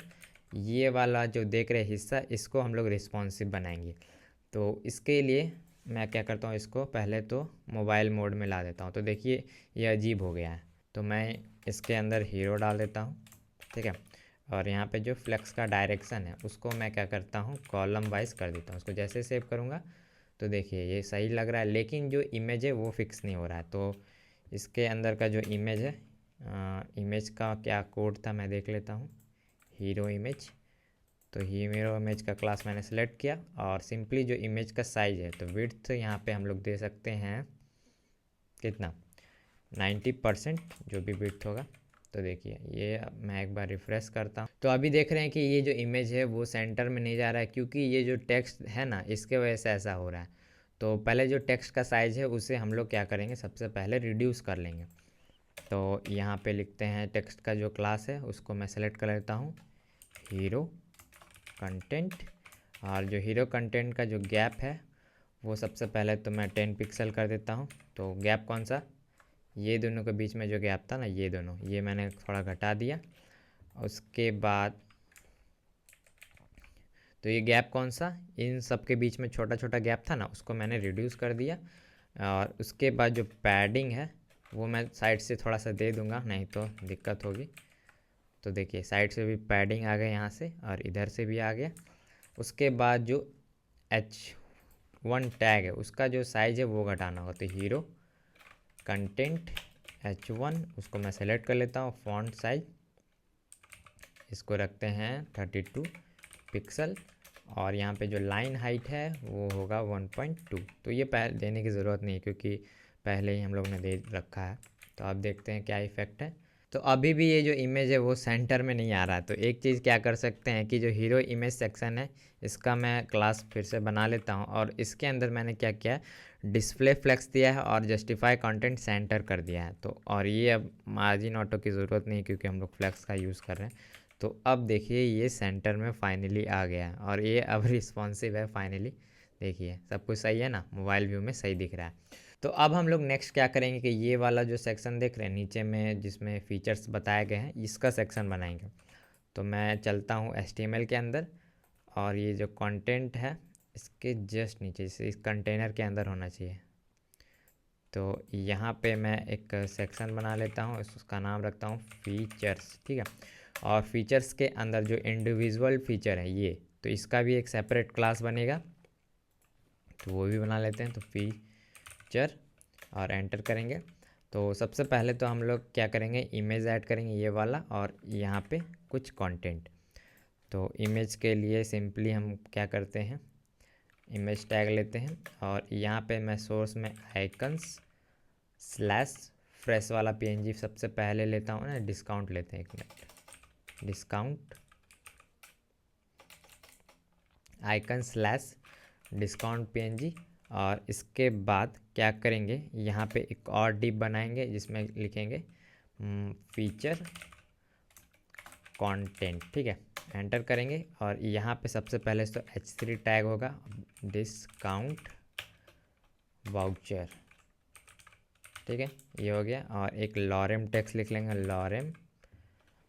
A: ये वाला जो देख रहे हिस्सा, इसको हम लोग रिस्पॉन्सिव बनाएंगे। तो इसके लिए मैं क्या करता हूँ, इसको पहले तो मोबाइल मोड में ला देता हूँ। तो देखिए ये अजीब हो गया है। तो मैं इसके अंदर हीरो डाल देता हूँ, ठीक है। और यहाँ पे जो फ्लेक्स का डायरेक्शन है उसको मैं क्या करता हूँ, कॉलम वाइज कर देता हूँ। उसको जैसे सेव करूँगा तो देखिए ये सही लग रहा है, लेकिन जो इमेज है वो फिक्स नहीं हो रहा है। तो इसके अंदर का जो इमेज है, इमेज का क्या कोड था मैं देख लेता हूँ, हीरो इमेज। तो हीरो इमेज का क्लास मैंने सेलेक्ट किया, और सिंपली जो इमेज का साइज़ है, तो विड्थ यहाँ पे हम लोग दे सकते हैं कितना, 90% जो भी विड्थ होगा। तो देखिए ये मैं एक बार रिफ़्रेश करता हूँ। तो अभी देख रहे हैं कि ये जो इमेज है वो सेंटर में नहीं जा रहा है, क्योंकि ये जो टेक्स्ट है ना, इसके वजह से ऐसा हो रहा है। तो पहले जो टेक्स्ट का साइज़ है उसे हम लोग क्या करेंगे, सबसे पहले रिड्यूस कर लेंगे। तो यहाँ पे लिखते हैं टेक्स्ट का जो क्लास है उसको मैं सेलेक्ट कर लेता हूँ, हीरो कंटेंट। और जो हीरो कंटेंट का जो गैप है वो सबसे पहले तो मैं 10 पिक्सल कर देता हूँ। तो गैप कौन सा, ये दोनों के बीच में जो गैप था ना, ये दोनों, ये मैंने थोड़ा घटा दिया। उसके बाद तो ये गैप कौन सा, इन सब के बीच में छोटा छोटा गैप था ना, उसको मैंने रिड्यूस कर दिया। और उसके बाद जो पैडिंग है वो मैं साइड से थोड़ा सा दे दूंगा, नहीं तो दिक्कत होगी। तो देखिए साइड से भी पैडिंग आ गया यहाँ से, और इधर से भी आ गया। उसके बाद जो H1 टैग है उसका जो साइज़ है वो घटाना होगा। तो हीरो कंटेंट H1, उसको मैं सेलेक्ट कर लेता हूँ, फॉन्ट साइज इसको रखते हैं 32 पिक्सल। और यहाँ पे जो लाइन हाइट है वो होगा 1.2। तो ये पहले देने की ज़रूरत नहीं है, क्योंकि पहले ही हम लोग ने दे रखा है। तो आप देखते हैं क्या इफ़ेक्ट है। तो अभी भी ये जो इमेज है वो सेंटर में नहीं आ रहा है। तो एक चीज़ क्या कर सकते हैं कि जो हीरो इमेज सेक्शन है इसका मैं क्लास फिर से बना लेता हूँ और इसके अंदर मैंने क्या किया है, डिस्प्ले फ्लेक्स दिया है और जस्टिफाई कंटेंट सेंटर कर दिया है। तो और ये अब मार्जिन ऑटो की ज़रूरत नहीं है क्योंकि हम लोग फ्लेक्स का यूज़ कर रहे हैं। तो अब देखिए ये सेंटर में फाइनली आ गया है और ये अब रिस्पॉन्सिव है फाइनली। देखिए सब कुछ सही है ना, मोबाइल व्यू में सही दिख रहा है। तो अब हम लोग नेक्स्ट क्या करेंगे कि ये वाला जो सेक्शन देख रहे हैं नीचे में जिसमें फीचर्स बताए गए हैं इसका सेक्शन बनाएंगे। तो मैं चलता हूँ HTML के अंदर और ये जो कंटेंट है इसके जस्ट नीचे से इस कंटेनर के अंदर होना चाहिए। तो यहाँ पे मैं एक सेक्शन बना लेता हूँ, उसका नाम रखता हूँ फीचर्स, ठीक है। और फीचर्स के अंदर जो इंडिविजुअल फीचर है ये, तो इसका भी एक सेपरेट क्लास बनेगा, तो वो भी बना लेते हैं। तो फीचर और एंटर करेंगे। तो सबसे पहले तो हम लोग क्या करेंगे, इमेज ऐड करेंगे ये वाला और यहाँ पे कुछ कंटेंट। तो इमेज के लिए सिंपली हम क्या करते हैं, इमेज टैग लेते हैं और यहाँ पे मैं सोर्स में आइकन्स स्लैश फ्रेश वाला PNG सबसे पहले लेता हूँ ना, डिस्काउंट लेते हैं, एक minute, discount icon slash discount PNG। और इसके बाद क्या करेंगे, यहाँ पे एक और डिप बनाएंगे जिसमें लिखेंगे फीचर कंटेंट, ठीक है। एंटर करेंगे और यहाँ पे सबसे पहले तो H3 टैग होगा, डिस्काउंट वाउचर, ठीक है, ये हो गया। और एक लॉरेम टेक्स्ट लिख लेंगे, लॉरेम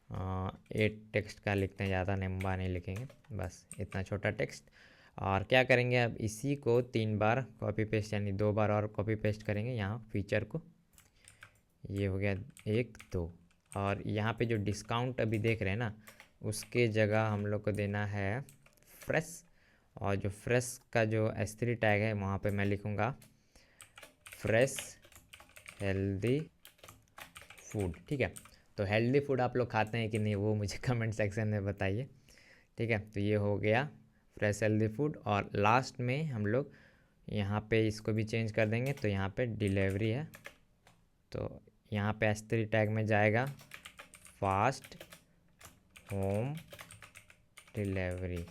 A: 8 टेक्स्ट का लिखते हैं, ज़्यादा लंबा नहीं लिखेंगे, बस इतना छोटा टेक्स्ट। और क्या करेंगे, अब इसी को 3 बार कॉपी पेस्ट यानी 2 बार और कॉपी पेस्ट करेंगे यहाँ फीचर को, ये हो गया 1 2। और यहाँ पे जो डिस्काउंट अभी देख रहे हैं ना उसके जगह हम लोग को देना है फ्रेश। और जो फ्रेश का जो S3 टैग है वहाँ पे मैं लिखूँगा फ्रेश हेल्दी फूड, ठीक है। तो हेल्दी फूड आप लोग खाते हैं कि नहीं वो मुझे कमेंट सेक्शन में बताइए, ठीक है। तो ये हो गया फ्रेश हेल्दी फूड। और लास्ट में हम लोग यहाँ पे इसको भी चेंज कर देंगे। तो यहाँ पे डिलीवरी है, तो यहाँ पे S3 टैग में जाएगा फास्ट होम डिलीवरी,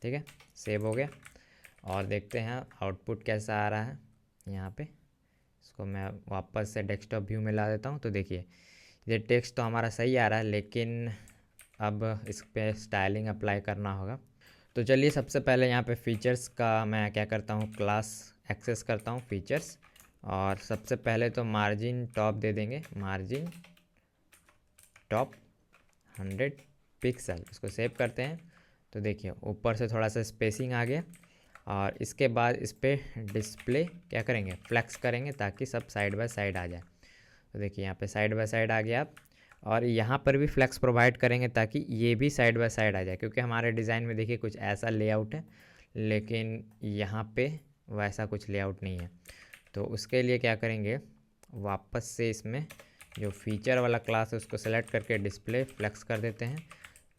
A: ठीक है, सेव हो गया। और देखते हैं आउटपुट कैसा आ रहा है। यहाँ पे इसको मैं वापस से डेस्कटॉप व्यू में ला देता हूँ। तो देखिए ये टेक्स्ट तो हमारा सही आ रहा है, लेकिन अब इस पर स्टाइलिंग अप्लाई करना होगा। तो चलिए सबसे पहले यहाँ पे फीचर्स का मैं क्या करता हूँ, क्लास एक्सेस करता हूँ फीचर्स। और सबसे पहले तो मार्जिन टॉप दे देंगे, मार्जिन टॉप 100 पिक्सल, इसको सेव करते हैं। तो देखिए ऊपर से थोड़ा सा स्पेसिंग आ गया। और इसके बाद इस पर डिस्प्ले क्या करेंगे, फ्लेक्स करेंगे ताकि सब साइड बाय साइड आ जाए। तो देखिए यहाँ पे साइड बाय साइड आ गया आप। और यहाँ पर भी फ्लेक्स प्रोवाइड करेंगे ताकि ये भी साइड बाय साइड आ जाए, क्योंकि हमारे डिज़ाइन में देखिए कुछ ऐसा लेआउट है लेकिन यहाँ पे वैसा कुछ लेआउट नहीं है। तो उसके लिए क्या करेंगे, वापस से इसमें जो फीचर वाला क्लास है उसको सेलेक्ट करके डिस्प्ले फ्लेक्स कर देते हैं।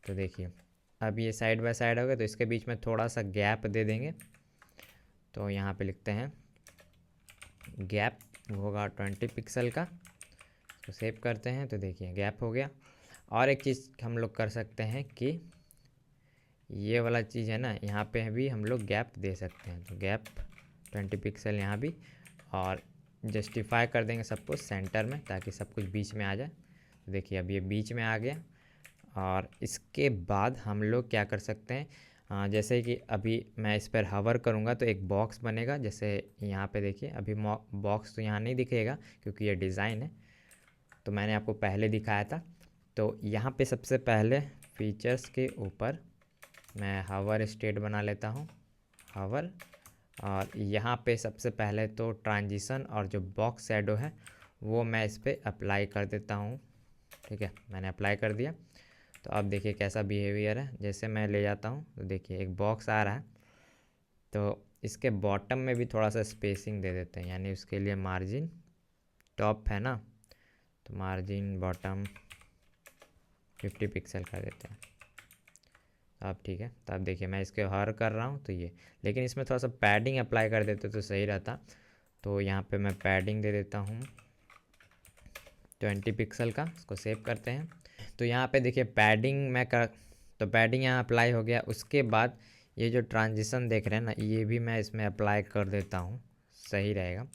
A: तो देखिए अब ये साइड बाय साइड हो गया, तो इसके बीच में थोड़ा सा गैप दे देंगे। तो यहाँ पे लिखते हैं गैप होगा 20 पिक्सल का, तो सेव करते हैं। तो देखिए गैप हो गया। और एक चीज़ हम लोग कर सकते हैं कि ये वाला चीज़ है ना, यहाँ पे भी हम लोग गैप दे सकते हैं। तो गैप 20 पिक्सल यहाँ भी, और जस्टिफाई कर देंगे सब कुछ सेंटर में ताकि सब कुछ बीच में आ जाए। तो देखिए अब ये बीच में आ गया। और इसके बाद हम लोग क्या कर सकते हैं, जैसे कि अभी मैं इस पर हवर करूँगा तो एक बॉक्स बनेगा। जैसे यहाँ पे देखिए अभी बॉक्स तो यहाँ नहीं दिखेगा क्योंकि ये डिज़ाइन है, तो मैंने आपको पहले दिखाया था। तो यहाँ पे सबसे पहले फीचर्स के ऊपर मैं हवर स्टेट बना लेता हूँ, हवर। और यहाँ पे सबसे पहले तो ट्रांजिशन और जो बॉक्स शैडो है वो मैं इस पर अप्लाई कर देता हूँ, ठीक है, मैंने अप्लाई कर दिया। तो अब देखिए कैसा बिहेवियर है, जैसे मैं ले जाता हूँ तो देखिए एक बॉक्स आ रहा है। तो इसके बॉटम में भी थोड़ा सा स्पेसिंग दे देते हैं, यानी उसके लिए मार्जिन टॉप है ना, तो मार्जिन बॉटम 50 पिक्सल कर देते हैं। अब ठीक है। तो अब देखिए मैं इसके हर कर रहा हूँ तो ये, लेकिन इसमें थोड़ा सा पैडिंग अप्लाई कर देते तो सही रहता। तो यहाँ पे मैं पैडिंग दे देता हूँ 20 पिक्सल का, इसको सेव करते हैं। तो यहाँ पे देखिए पैडिंग तो पैडिंग यहाँ अप्लाई हो गया। उसके बाद ये जो ट्रांजिशन देख रहे हैं ना, ये भी मैं इसमें अप्लाई कर देता हूँ, सही रहेगा।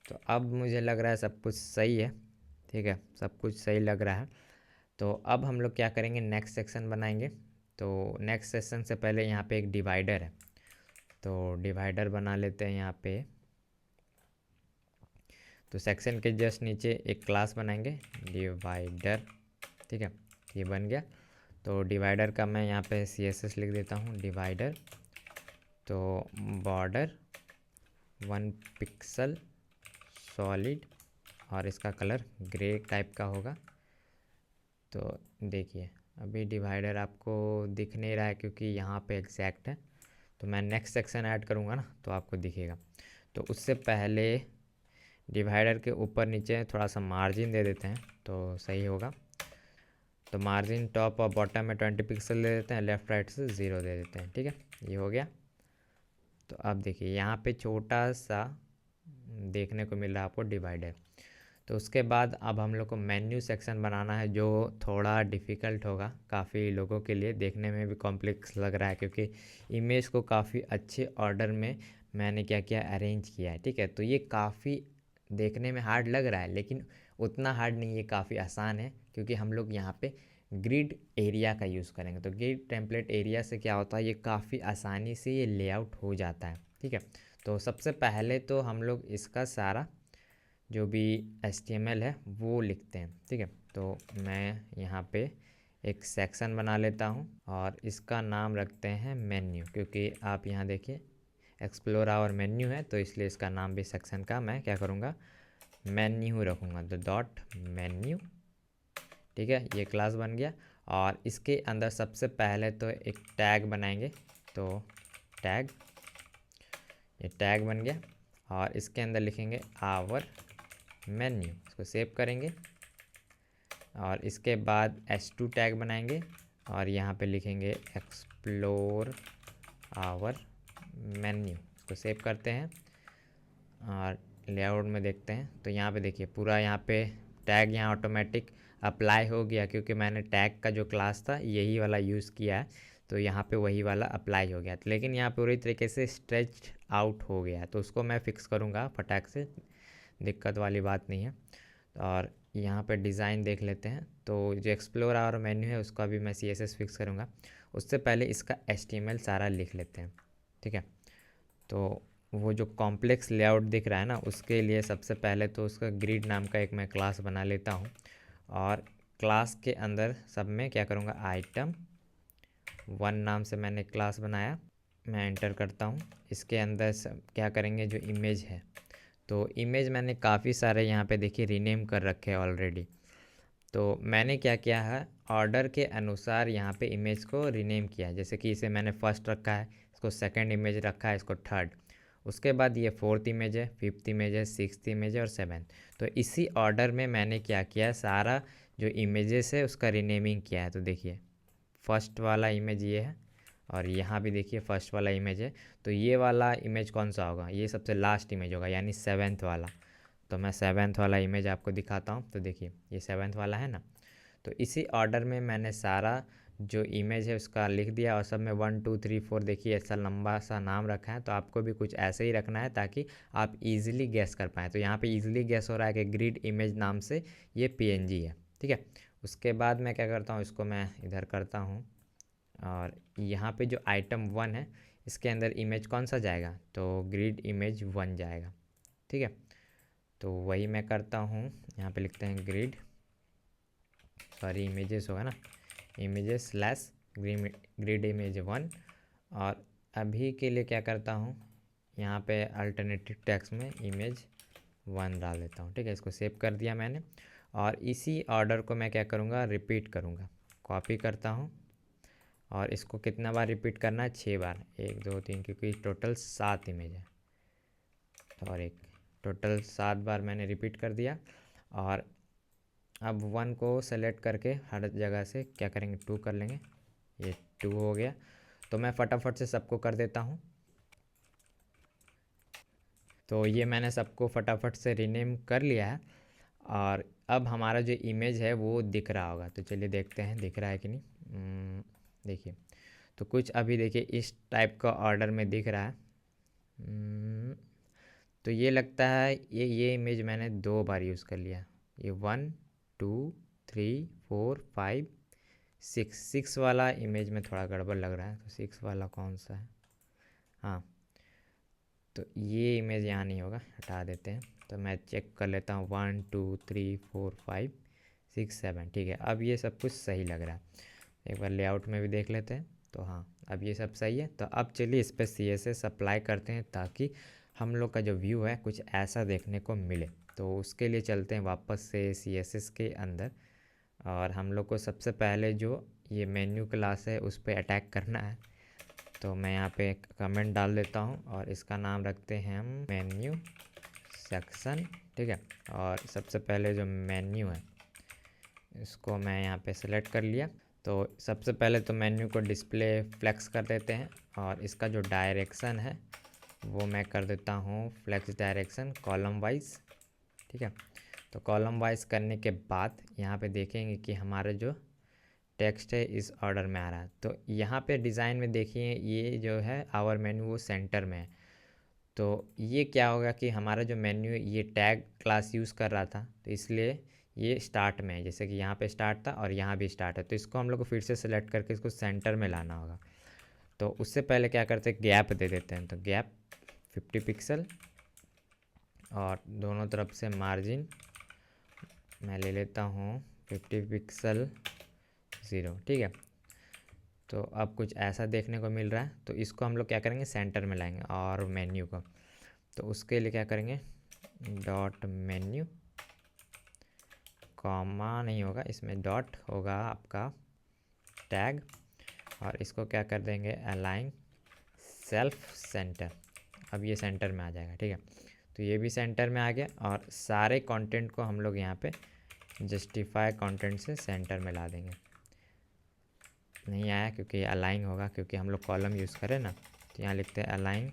A: तो अब मुझे लग रहा है सब कुछ सही है, ठीक है, सब कुछ सही लग रहा है। तो अब हम लोग क्या करेंगे, नेक्स्ट सेक्शन बनाएंगे। तो नेक्स्ट सेक्शन से पहले यहाँ पे एक डिवाइडर है, तो डिवाइडर बना लेते हैं यहाँ पे। तो सेक्शन के जस्ट नीचे एक क्लास बनाएंगे डिवाइडर, ठीक है, ये बन गया। तो डिवाइडर का मैं यहाँ पे CSS लिख देता हूँ, डिवाइडर। तो बॉर्डर 1 पिक्सल सॉलिड और इसका कलर ग्रे टाइप का होगा। तो देखिए अभी डिवाइडर आपको दिख नहीं रहा है क्योंकि यहाँ पे एग्जैक्ट है। तो मैं नेक्स्ट सेक्शन ऐड करूँगा ना तो आपको दिखेगा। तो उससे पहले डिवाइडर के ऊपर नीचे थोड़ा सा मार्जिन दे देते हैं तो सही होगा। तो मार्जिन टॉप और बॉटम में 20 पिक्सल दे देते हैं, लेफ़्ट राइट से 0 दे देते हैं, ठीक है, ये हो गया। तो अब देखिए यहाँ पे छोटा सा देखने को मिल रहा है आपको डिवाइडर। तो उसके बाद अब हम लोग को मेन्यू सेक्शन बनाना है, जो थोड़ा डिफ़िकल्ट होगा काफ़ी लोगों के लिए, देखने में भी कॉम्प्लेक्स लग रहा है क्योंकि इमेज को काफ़ी अच्छे ऑर्डर में मैंने क्या किया, अरेंज किया है, ठीक है। तो ये काफ़ी देखने में हार्ड लग रहा है लेकिन उतना हार्ड नहीं, ये काफ़ी आसान है क्योंकि हम लोग यहाँ पे ग्रिड एरिया का यूज़ करेंगे। तो ग्रिड टेम्पलेट एरिया से क्या होता है, ये काफ़ी आसानी से ये लेआउट हो जाता है, ठीक है। तो सबसे पहले तो हम लोग इसका सारा जो भी HTML है वो लिखते हैं, ठीक है। तो मैं यहाँ पे एक सेक्शन बना लेता हूँ और इसका नाम रखते हैं मेन्यू, क्योंकि आप यहाँ देखिए एक्सप्लोर आवर मेन्यू है, तो इसलिए इसका नाम भी सेक्शन का मैं क्या करूँगा, मेन्यू रखूँगा। तो डॉट मेन्यू, ठीक है, ये क्लास बन गया। और इसके अंदर सबसे पहले तो एक टैग बनाएंगे, तो टैग, ये टैग बन गया। और इसके अंदर लिखेंगे आवर मेन्यू, इसको सेव करेंगे। और इसके बाद h2 टैग बनाएंगे और यहाँ पे लिखेंगे एक्सप्लोर आवर मेन्यू, इसको सेव करते हैं। और लेआउट में देखते हैं तो यहाँ पे देखिए पूरा यहाँ पे टैग यहाँ ऑटोमेटिक अप्लाई हो गया क्योंकि मैंने टैग का जो क्लास था यही वाला यूज़ किया है, तो यहाँ पे वही वाला अप्लाई हो गया। लेकिन यहाँ पूरी तरीके से स्ट्रेच आउट हो गया, तो उसको मैं फिक्स करूँगा फटाक से, दिक्कत वाली बात नहीं है। और यहाँ पे डिज़ाइन देख लेते हैं। तो जो एक्सप्लोर आवर मेन्यू है उसका भी मैं CSS फिक्स करूँगा। उससे पहले इसका HTML सारा लिख लेते हैं, ठीक है। तो वो जो कॉम्प्लेक्स लेआउट दिख रहा है ना, उसके लिए सबसे पहले तो उसका ग्रिड नाम का एक मैं क्लास बना लेता हूँ। और क्लास के अंदर सब में क्या करूँगा, आइटम 1 नाम से मैंने क्लास बनाया, मैं एंटर करता हूँ। इसके अंदर सब क्या करेंगे, जो इमेज है, तो इमेज मैंने काफ़ी सारे यहाँ पे देखिए रीनेम कर रखे हैं ऑलरेडी। तो मैंने क्या किया है, ऑर्डर के अनुसार यहाँ पे इमेज को रीनेम किया है। जैसे कि इसे मैंने फर्स्ट रखा है, इसको सेकंड इमेज रखा है, इसको थर्ड, उसके बाद ये फोर्थ इमेज है, फिफ्थ इमेज है, सिक्स्थ इमेज है और सेवन्थ। तो इसी ऑर्डर में मैंने क्या किया, सारा जो इमेजेस है उसका रीनेमिंग किया है। तो देखिए फर्स्ट वाला इमेज ये है और यहाँ भी देखिए फर्स्ट वाला इमेज है। तो ये वाला इमेज कौन सा होगा, ये सबसे लास्ट इमेज होगा, यानी सेवन्थ वाला। तो मैं सेवन्थ वाला इमेज आपको दिखाता हूँ। तो देखिए ये सेवन्थ वाला है ना, तो इसी ऑर्डर में मैंने सारा जो इमेज है उसका लिख दिया और सब में 1 2 3 4 देखिए ऐसा लंबा सा नाम रखा है। तो आपको भी कुछ ऐसे ही रखना है ताकि आप इजीली गैस कर पाएँ। तो यहाँ पे इजीली गैस हो रहा है कि ग्रिड इमेज नाम से ये PNG है, ठीक है। उसके बाद मैं क्या करता हूँ, इसको मैं इधर करता हूँ और यहाँ पे जो आइटम 1 है इसके अंदर इमेज कौन सा जाएगा, तो ग्रिड इमेज 1 जाएगा, ठीक है। तो वही मैं करता हूँ, यहाँ पे लिखते हैं ग्रिड, सॉरी इमेजेस होगा ना, इमेजेस स्लैश ग्रिड इमेज 1। और अभी के लिए क्या करता हूँ, यहाँ पे अल्टरनेटिव टेक्स्ट में इमेज 1 डाल देता हूँ, ठीक है। इसको सेव कर दिया मैंने। और इसी ऑर्डर को मैं क्या करूँगा, रिपीट करूँगा, कॉपी करता हूँ। और इसको कितना बार रिपीट करना है, 6 बार, 1 2 3, क्योंकि टोटल 7 इमेज है और एक टोटल 7 बार मैंने रिपीट कर दिया। और अब 1 को सेलेक्ट करके हर जगह से क्या करेंगे, 2 कर लेंगे, ये 2 हो गया। तो मैं फटाफट से सबको कर देता हूँ। तो ये मैंने सबको फटाफट से रीनेम कर लिया है। और अब हमारा जो इमेज है वो दिख रहा होगा, तो चलिए देखते हैं दिख रहा है कि नहीं। देखिए, तो कुछ अभी देखिए इस टाइप का ऑर्डर में दिख रहा है। तो ये लगता है ये इमेज मैंने 2 बार यूज़ कर लिया। ये 1 2 3 4 5 6 वाला इमेज में थोड़ा गड़बड़ लग रहा है, तो 6 वाला कौन सा है? हाँ, तो ये इमेज यहाँ नहीं होगा, हटा देते हैं। तो मैं चेक कर लेता हूँ 1 2 3 4 5 6 7, ठीक है। अब ये सब कुछ सही लग रहा है। एक बार लेआउट में भी देख लेते हैं। तो हाँ, अब ये सब सही है। तो अब चलिए इस पर CSS अप्लाई करते हैं ताकि हम लोग का जो व्यू है कुछ ऐसा देखने को मिले। तो उसके लिए चलते हैं वापस से CSS के अंदर, और हम लोग को सबसे पहले जो ये मेन्यू क्लास है उस पर अटैक करना है। तो मैं यहाँ पे एक कमेंट डाल देता हूँ और इसका नाम रखते हैं हम मेन्यू सेक्शन, ठीक है। और सबसे पहले जो मेन्यू है इसको मैं यहाँ पे सेलेक्ट कर लिया। तो सबसे पहले तो मेन्यू को डिस्प्ले फ्लेक्स कर देते हैं, और इसका जो डायरेक्शन है वो मैं कर देता हूँ फ्लेक्स डायरेक्शन कॉलम वाइज, ठीक है। तो कॉलम वाइज करने के बाद यहाँ पे देखेंगे कि हमारे जो टेक्स्ट है इस ऑर्डर में आ रहा है। तो यहाँ पे डिज़ाइन में देखिए ये जो है आवर मेन्यू वो सेंटर में है। तो ये क्या होगा कि हमारा जो मेन्यू ये टैग क्लास यूज़ कर रहा था, तो इसलिए ये स्टार्ट में है। जैसे कि यहाँ पे स्टार्ट था और यहाँ भी स्टार्ट है, तो इसको हम लोग को फिर से सेलेक्ट करके इसको सेंटर में लाना होगा। तो उससे पहले क्या करते हैं, गैप दे देते हैं। तो गैप 50 पिक्सल और दोनों तरफ से मार्जिन मैं ले लेता हूँ 50 पिक्सल 0, ठीक है। तो अब कुछ ऐसा देखने को मिल रहा है। तो इसको हम लोग क्या करेंगे, सेंटर में लाएंगे और मेन्यू को। तो उसके लिए क्या करेंगे, डॉट मेन्यू, कॉमा नहीं होगा इसमें, डॉट होगा आपका टैग, और इसको क्या कर देंगे, अलाइन सेल्फ सेंटर। अब ये सेंटर में आ जाएगा, ठीक है। तो ये भी सेंटर में आ गया, और सारे कंटेंट को हम लोग यहाँ पे जस्टिफाई कंटेंट से सेंटर में ला देंगे। नहीं आया क्योंकि अलाइन होगा, क्योंकि हम लोग कॉलम यूज़ करें ना। तो यहाँ लिखते हैं अलाइन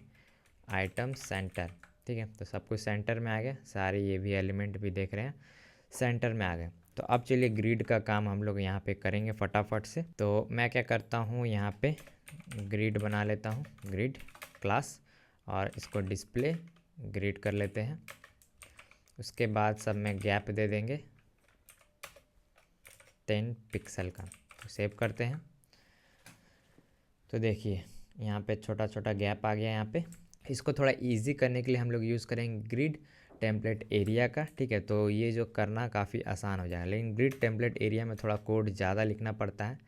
A: आइटम सेंटर, ठीक है। तो सब कुछ सेंटर में आ गया, सारे ये भी एलिमेंट भी देख रहे हैं सेंटर में आ गए। तो अब चलिए ग्रिड का काम हम लोग यहाँ पे करेंगे फटाफट से। तो मैं क्या करता हूँ, यहाँ पे ग्रिड बना लेता हूँ, ग्रिड क्लास, और इसको डिस्प्ले ग्रिड कर लेते हैं। उसके बाद सब में गैप दे देंगे 10 पिक्सल का। तो सेव करते हैं। तो देखिए यहाँ पे छोटा छोटा गैप आ गया यहाँ पे। इसको थोड़ा इजी करने के लिए हम लोग यूज़ करेंगे ग्रिड टेम्पलेट एरिया का, ठीक है। तो ये जो करना काफ़ी आसान हो जाएगा, लेकिन ग्रिड टेम्पलेट एरिया में थोड़ा कोड ज़्यादा लिखना पड़ता है,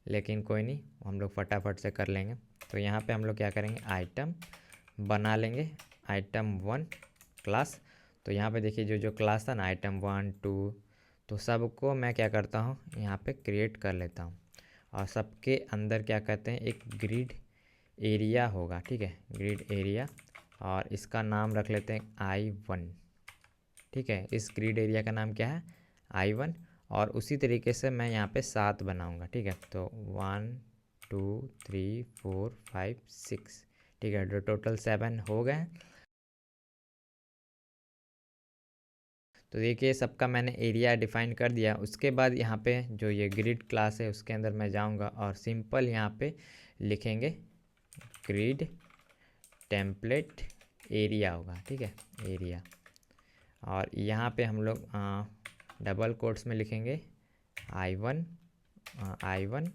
A: लेकिन कोई नहीं, हम लोग फटाफट से कर लेंगे। तो यहाँ पे हम लोग क्या करेंगे, आइटम बना लेंगे, आइटम 1 क्लास। तो यहाँ पे देखिए जो जो क्लास था ना, आइटम 1 2, तो सबको मैं क्या करता हूँ यहाँ पे क्रिएट कर लेता हूँ, और सबके अंदर क्या कहते हैं, एक ग्रिड एरिया होगा, ठीक है, ग्रिड एरिया। और इसका नाम रख लेते हैं I1, ठीक है। इस ग्रिड एरिया का नाम क्या है, I1। और उसी तरीके से मैं यहाँ पे 7 बनाऊँगा, ठीक है। तो 1 2 3 4 5 6, ठीक है। तो टोटल 7 हो गए। तो देखिए सबका मैंने एरिया डिफाइन कर दिया। उसके बाद यहाँ पे जो ये ग्रिड क्लास है उसके अंदर मैं जाऊँगा और सिंपल यहाँ पे लिखेंगे ग्रिड टेम्पलेट एरिया होगा, ठीक है, एरिया। और यहाँ पे हम लोग डबल कोट्स में लिखेंगे I1 I1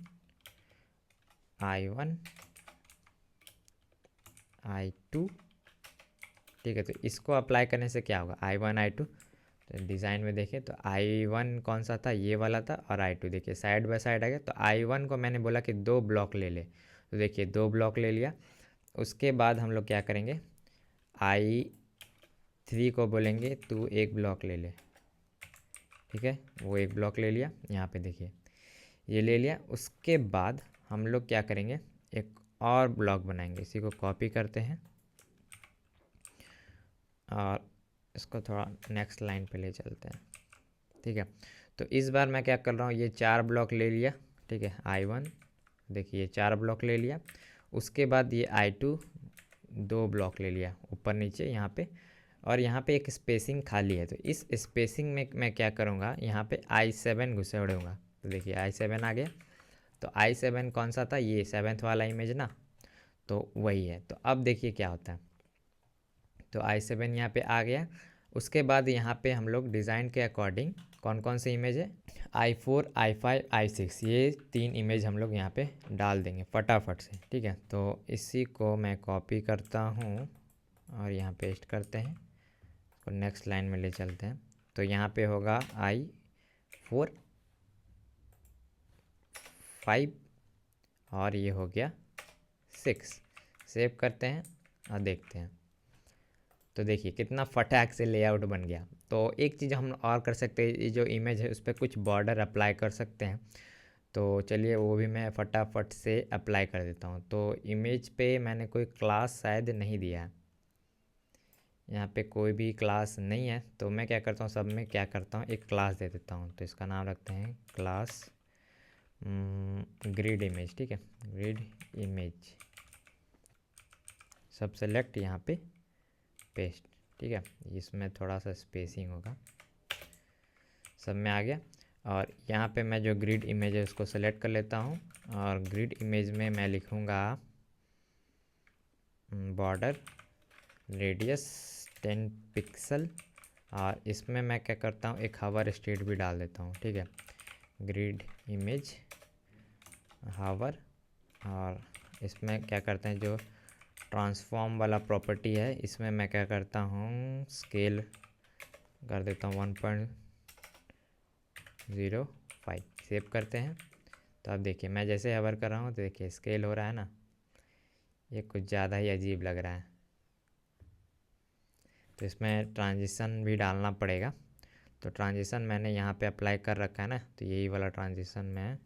A: I1 I2, ठीक है। तो इसको अप्लाई करने से क्या होगा, I1 I2। तो डिज़ाइन में देखें तो I1 कौन सा था, ये वाला था, और I2 देखिए साइड बाय साइड आ गया। तो I1 को मैंने बोला कि 2 ब्लॉक ले ले, तो देखिए 2 ब्लॉक ले लिया। उसके बाद हम लोग क्या करेंगे, I3 को बोलेंगे तू 1 ब्लॉक ले ले, ठीक है। वो 1 ब्लॉक ले लिया, यहाँ पे देखिए ये ले लिया। उसके बाद हम लोग क्या करेंगे, एक और ब्लॉक बनाएंगे। इसी को कॉपी करते हैं और इसको थोड़ा नेक्स्ट लाइन पे ले चलते हैं, ठीक है। तो इस बार मैं क्या कर रहा हूँ, ये 4 ब्लॉक ले लिया, ठीक है, I1 देखिए 4 ब्लॉक ले लिया। उसके बाद ये I2 2 ब्लॉक ले लिया ऊपर नीचे यहाँ पे, और यहाँ पे एक स्पेसिंग खाली है, तो इस स्पेसिंग में मैं क्या करूँगा, यहाँ पे I7 घुसेड़ूँगा। तो देखिए I7 आ गया। तो I7 कौन सा था, ये 7th वाला इमेज ना, तो वही है। तो अब देखिए क्या होता है, तो I7 यहाँ पे आ गया। उसके बाद यहाँ पे हम लोग डिज़ाइन के अकॉर्डिंग कौन कौन सी इमेज है, I4 I5 I6, ये 3 इमेज हम लोग यहाँ पे डाल देंगे फटाफट से, ठीक है। तो इसी को मैं कॉपी करता हूँ और यहाँ पेस्ट करते हैं, तो नेक्स्ट लाइन में ले चलते हैं। तो यहाँ पे होगा I4 5 और ये हो गया 6। सेव करते हैं और देखते हैं। तो देखिए कितना फटाक से लेआउट बन गया। तो एक चीज़ हम और कर सकते हैं, ये जो इमेज है उस पर कुछ बॉर्डर अप्लाई कर सकते हैं। तो चलिए वो भी मैं फटाफट से अप्लाई कर देता हूँ। तो इमेज पे मैंने कोई क्लास शायद नहीं दिया है, यहाँ पे कोई भी क्लास नहीं है। तो मैं क्या करता हूँ, सब में क्या करता हूँ, एक क्लास दे देता हूँ। तो इसका नाम रखते हैं क्लास ग्रिड इमेज, ठीक है, ग्रिड इमेज। सब सेलेक्ट, यहाँ पे पेस्ट, ठीक है। इसमें थोड़ा सा स्पेसिंग होगा, सब में आ गया। और यहाँ पे मैं जो ग्रिड इमेज है उसको सेलेक्ट कर लेता हूँ और ग्रिड इमेज में मैं लिखूँगा बॉर्डर रेडियस 10 पिक्सल। और इसमें मैं क्या करता हूँ, एक हावर स्टेट भी डाल देता हूँ, ठीक है, ग्रिड इमेज हावर। और इसमें क्या करते हैं, जो ट्रांसफॉर्म वाला प्रॉपर्टी है इसमें मैं क्या करता हूँ, स्केल कर देता हूँ 1.05। सेव करते हैं। तो अब देखिए मैं जैसे हवर कर रहा हूँ तो देखिए स्केल हो रहा है ना, ये कुछ ज़्यादा ही अजीब लग रहा है। तो इसमें ट्रांजिशन भी डालना पड़ेगा। तो ट्रांजिशन मैंने यहाँ पे अप्लाई कर रखा है ना, तो यही वाला ट्रांजिशन मैं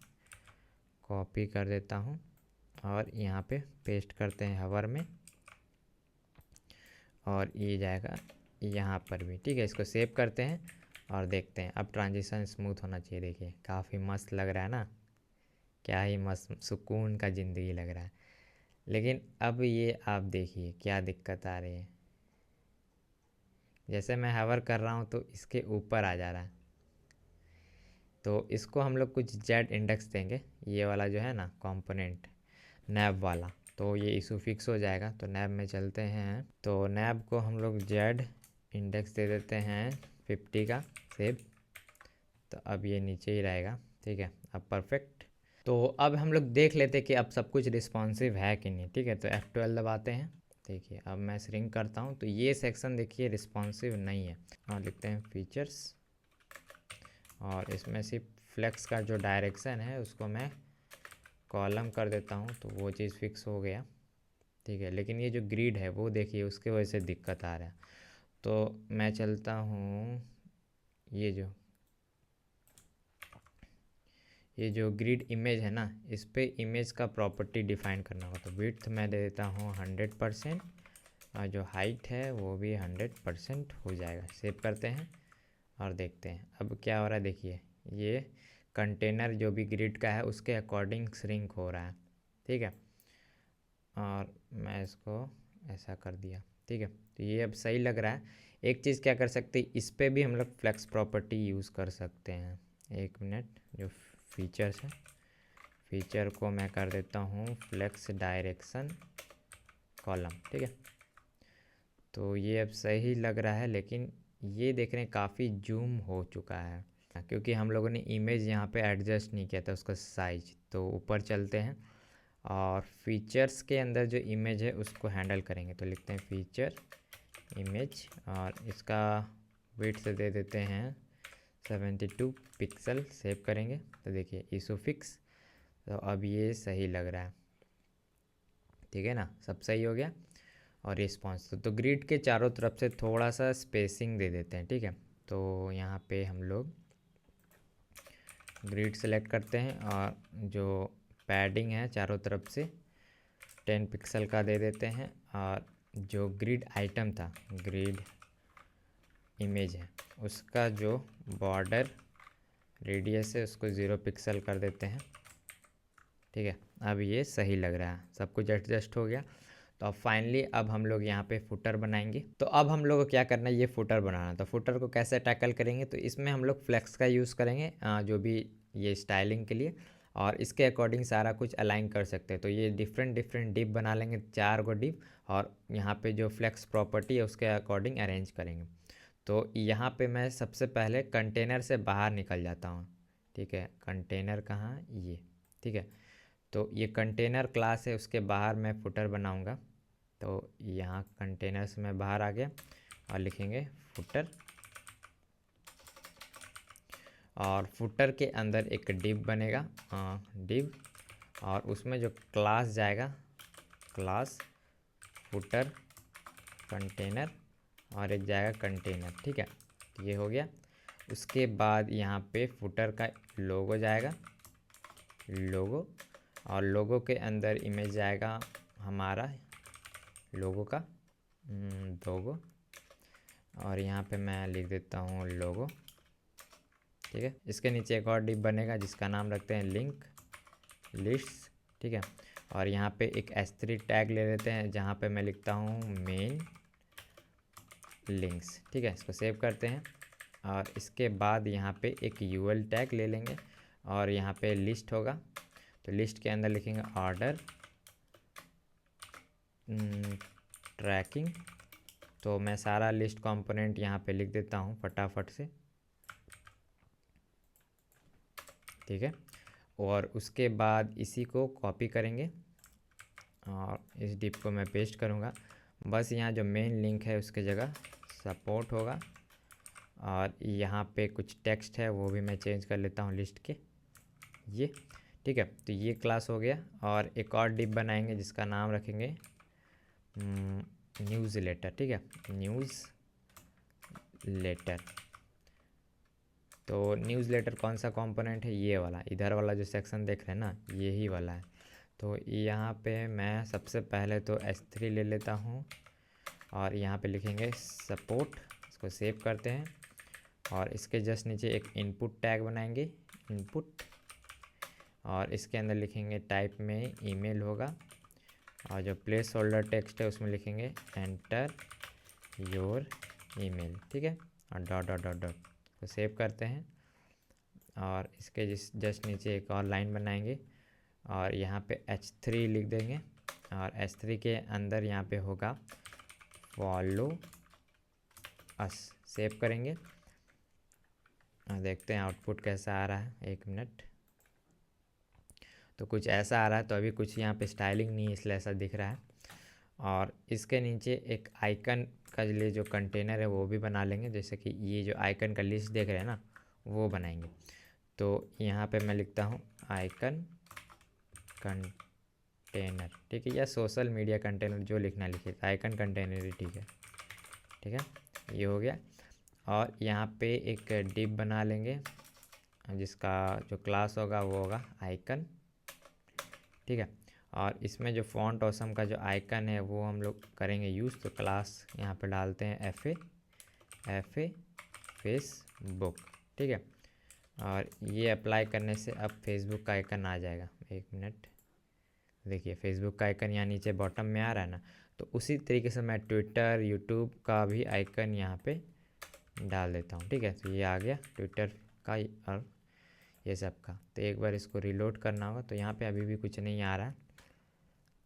A: कॉपी कर देता हूँ और यहाँ पे पेस्ट करते हैं हवर में, और ये जाएगा यहाँ पर भी, ठीक है। इसको सेव करते हैं और देखते हैं। अब ट्रांजिशन स्मूथ होना चाहिए, देखिए काफ़ी मस्त लग रहा है ना, क्या ही मस्त सुकून का ज़िंदगी लग रहा है। लेकिन अब ये आप देखिए क्या दिक्कत आ रही है, जैसे मैं हवर कर रहा हूँ तो इसके ऊपर आ जा रहा है। तो इसको हम लोग कुछ जेड इंडेक्स देंगे, ये वाला जो है ना कंपोनेंट नैब वाला, तो ये इशू फिक्स हो जाएगा। तो नैब में चलते हैं, तो नैब को हम लोग जेड इंडेक्स दे देते हैं 50 का। सेव। तो अब ये नीचे ही रहेगा, ठीक है। अब परफेक्ट। तो अब हम लोग देख लेते हैं कि अब सब कुछ रिस्पॉन्सिव है कि नहीं, ठीक है। तो F12 दबाते हैं। देखिए अब मैं श्रिंक करता हूँ तो ये सेक्शन देखिए रिस्पॉन्सिव नहीं है। और लिखते हैं फीचर्स, और इसमें सिर्फ फ्लेक्स का जो डायरेक्शन है उसको मैं कॉलम कर देता हूँ, तो वो चीज़ फिक्स हो गया, ठीक है। लेकिन ये जो ग्रिड है वो देखिए उसके वजह से दिक्कत आ रहा है। तो मैं चलता हूँ, ये जो ग्रिड इमेज है ना, इस पे इमेज का प्रॉपर्टी डिफाइन करना होगा। तो विड्थ मैं दे देता हूँ 100% और जो हाइट है वो भी 100% हो जाएगा। सेव करते हैं और देखते हैं अब क्या हो रहा है। देखिए ये कंटेनर जो भी ग्रिड का है उसके अकॉर्डिंग श्रिंक हो रहा है, ठीक है। और मैं इसको ऐसा कर दिया, ठीक है। तो ये अब सही लग रहा है। एक चीज़ क्या कर सकते हैं, इस पर भी हम लोग फ्लेक्स प्रॉपर्टी यूज़ कर सकते हैं। एक मिनट, जो फीचर्स है, फीचर को मैं कर देता हूँ फ्लेक्स डायरेक्शन कॉलम, ठीक है। तो ये अब सही लग रहा है, लेकिन ये देख रहे हैं काफ़ी जूम हो चुका है, क्योंकि हम लोगों ने इमेज यहाँ पे एडजस्ट नहीं किया था उसका साइज। तो ऊपर चलते हैं और फीचर्स के अंदर जो इमेज है उसको हैंडल करेंगे। तो लिखते हैं फीचर इमेज और इसका विड्थ दे देते हैं 72 पिक्सल। सेव करेंगे तो देखिए इशू फिक्स। तो अब ये सही लग रहा है, ठीक है ना, सब सही हो गया। और रिस्पॉन्स तो ग्रिड के चारों तरफ से थोड़ा सा स्पेसिंग दे देते हैं, ठीक है। तो यहाँ पे हम लोग ग्रिड सेलेक्ट करते हैं और जो पैडिंग है चारों तरफ से 10 पिक्सल का दे देते हैं। और जो ग्रिड आइटम था, ग्रिड इमेज है, उसका जो बॉर्डर रेडियस है उसको 0 पिक्सल कर देते हैं, ठीक है। अब ये सही लग रहा है, सब कुछ एडजस्ट हो गया। तो अब फाइनली अब हम लोग यहाँ पे फुटर बनाएंगे। तो अब हम लोग को क्या करना है, ये फुटर बनाना। तो फुटर को कैसे टैकल करेंगे, तो इसमें हम लोग फ्लेक्स का यूज़ करेंगे जो भी ये स्टाइलिंग के लिए, और इसके अकॉर्डिंग सारा कुछ अलाइन कर सकते हैं। तो ये डिफरेंट डिफरेंट डिप बना लेंगे, 4 गो डिप, और यहाँ पे जो फ्लेक्स प्रॉपर्टी है उसके अकॉर्डिंग अरेंज करेंगे। तो यहाँ पे मैं सबसे पहले कंटेनर से बाहर निकल जाता हूँ। ठीक है, कंटेनर कहाँ, ये ठीक है। तो ये कंटेनर क्लास है, उसके बाहर मैं फुटर बनाऊंगा। तो यहाँ कंटेनर से मैं बाहर आ गया और लिखेंगे फुटर, और फुटर के अंदर एक डिव बनेगा, डिव, और उसमें जो क्लास जाएगा, क्लास फुटर कंटेनर, और एक जाएगा कंटेनर। ठीक है, ये हो गया। उसके बाद यहाँ पे फुटर का लोगो जाएगा, लोगो, और लोगो के अंदर इमेज जाएगा हमारा लोगो का लोगो, और यहाँ पे मैं लिख देता हूँ लोगो। ठीक है, इसके नीचे एक और डिप बनेगा जिसका नाम रखते हैं लिंक लिस्ट्स। ठीक है, और यहाँ पे एक S3 टैग ले लेते हैं जहाँ पे मैं लिखता हूँ मेन लिंक्स। ठीक है, इसको सेव करते हैं, और इसके बाद यहाँ पे एक UL टैग ले लेंगे, और यहाँ पे लिस्ट होगा, तो लिस्ट के अंदर लिखेंगे ऑर्डर ट्रैकिंग। तो मैं सारा लिस्ट कंपोनेंट यहाँ पे लिख देता हूँ फटाफट से। ठीक है, और उसके बाद इसी को कॉपी करेंगे और इस डिप को मैं पेस्ट करूँगा। बस यहाँ जो मेन लिंक है उसके जगह सपोर्ट होगा, और यहाँ पे कुछ टेक्स्ट है वो भी मैं चेंज कर लेता हूँ लिस्ट के, ये ठीक है। तो ये क्लास हो गया, और एक और डिप बनाएंगे जिसका नाम रखेंगे न्यूज़ लेटर। ठीक है, न्यूज़ लेटर। तो न्यूज़ लेटर कौन सा कंपोनेंट है, ये वाला, इधर वाला जो सेक्शन देख रहे हैं ना, यही वाला है। तो यहाँ पे मैं सबसे पहले तो S3 ले लेता हूँ, और यहाँ पे लिखेंगे सपोर्ट, इसको सेव करते हैं, और इसके जस्ट नीचे एक इनपुट टैग बनाएंगे, इनपुट, और इसके अंदर लिखेंगे टाइप में ईमेल होगा, और जो प्लेस होल्डर टेक्स्ट है उसमें लिखेंगे एंटर योर ईमेल। ठीक है, और डॉट डॉट डॉट डॉट को सेव करते हैं, और इसके जस्ट नीचे एक और लाइन बनाएंगे, और यहाँ पे H3 लिख देंगे, और H3 के अंदर यहाँ पे होगा फॉलो अस, सेव करेंगे, और देखते हैं आउटपुट कैसा आ रहा है। 1 मिनट। तो कुछ ऐसा आ रहा है, तो अभी कुछ यहाँ पे स्टाइलिंग नहीं है इसलिए ऐसा दिख रहा है। और इसके नीचे एक आइकन का लिए जो कंटेनर है वो भी बना लेंगे, जैसे कि ये जो आइकन का लिस्ट देख रहे हैं ना, वो बनाएंगे। तो यहाँ पे मैं लिखता हूँ आइकन कंटेनर। ठीक है, या सोशल मीडिया कंटेनर, जो लिखना लिखिए, आइकन कंटेनर ही ठीक है। ठीक है, ये हो गया। और यहाँ पे एक डिप बना लेंगे जिसका जो क्लास होगा वो होगा आइकन। ठीक है, और इसमें जो फॉन्ट ऑसम का जो आइकन है वो हम लोग करेंगे यूज़। तो क्लास यहाँ पे डालते हैं FA फेसबुक। ठीक है, और ये अप्लाई करने से अब फेसबुक का आइकन आ जाएगा। 1 मिनट, देखिए फेसबुक का आइकन यहाँ नीचे बॉटम में आ रहा है ना। तो उसी तरीके से मैं ट्विटर यूट्यूब का भी आइकन यहाँ पे डाल देता हूँ। ठीक है, तो ये आ गया ट्विटर का और ये सब का। तो एक बार इसको रिलोड करना होगा। तो यहाँ पे अभी भी कुछ नहीं आ रहा है,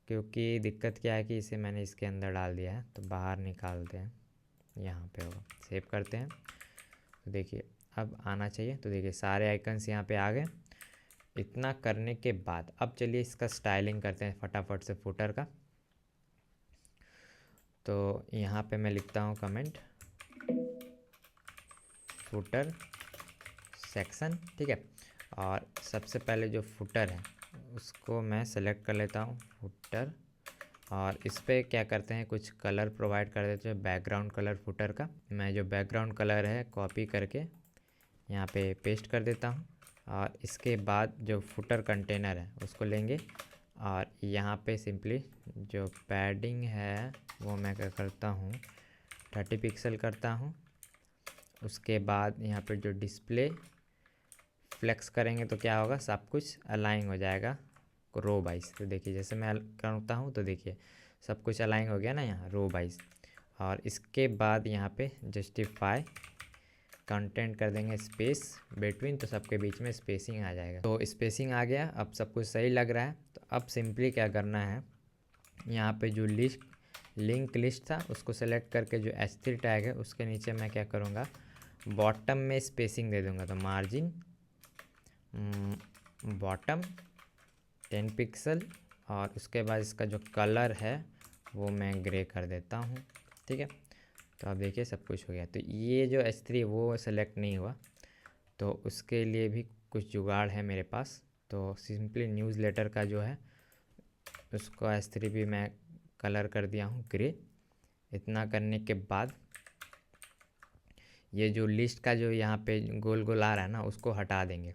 A: क्योंकि दिक्कत क्या है कि इसे मैंने इसके अंदर डाल दिया है। तो बाहर निकालते हैं, यहाँ पे होगा, सेव करते हैं। तो देखिए अब आना चाहिए। तो देखिए सारे आइकन्स यहाँ पे आ गए। इतना करने के बाद अब चलिए इसका स्टाइलिंग करते हैं फटाफट से फुटर का। तो यहाँ पे मैं लिखता हूँ कमेंट फुटर सेक्शन। ठीक है, और सबसे पहले जो फुटर है उसको मैं सेलेक्ट कर लेता हूँ, फुटर। और इस पर क्या करते हैं, कुछ कलर प्रोवाइड कर देते हैं, बैकग्राउंड कलर फुटर का। मैं जो बैकग्राउंड कलर है कॉपी करके यहाँ पे पेस्ट कर देता हूँ। और इसके बाद जो फुटर कंटेनर है उसको लेंगे, और यहाँ पे सिंपली जो पैडिंग है वो मैं क्या करता हूँ 30 पिक्सल करता हूँ। उसके बाद यहाँ पे जो डिस्प्ले फ्लेक्स करेंगे तो क्या होगा, सब कुछ अलाइन हो जाएगा रो वाइज। तो देखिए जैसे मैं करता हूँ तो देखिए सब कुछ अलाइन हो गया ना यहाँ रो वाइज। और इसके बाद यहाँ पे जस्टिफाई कंटेंट कर देंगे स्पेस बिटवीन, तो सबके बीच में स्पेसिंग आ जाएगा। तो स्पेसिंग आ गया, अब सब कुछ सही लग रहा है। तो अब सिंपली क्या करना है, यहाँ पे जो लिंक लिस्ट था उसको सेलेक्ट करके जो H3 टैग है उसके नीचे मैं क्या करूँगा, बॉटम में स्पेसिंग दे दूँगा। तो मार्जिन बॉटम 10 पिक्सल, और उसके बाद इसका जो कलर है वो मैं ग्रे कर देता हूँ। ठीक है, तो अब देखिए सब कुछ हो गया। तो ये जो H3 वो सेलेक्ट नहीं हुआ, तो उसके लिए भी कुछ जुगाड़ है मेरे पास। तो सिंपली न्यूज़लेटर का जो है उसको H3 भी मैं कलर कर दिया हूँ ग्रे। इतना करने के बाद ये जो लिस्ट का जो यहाँ पे गोल गोल आ रहा है ना उसको हटा देंगे।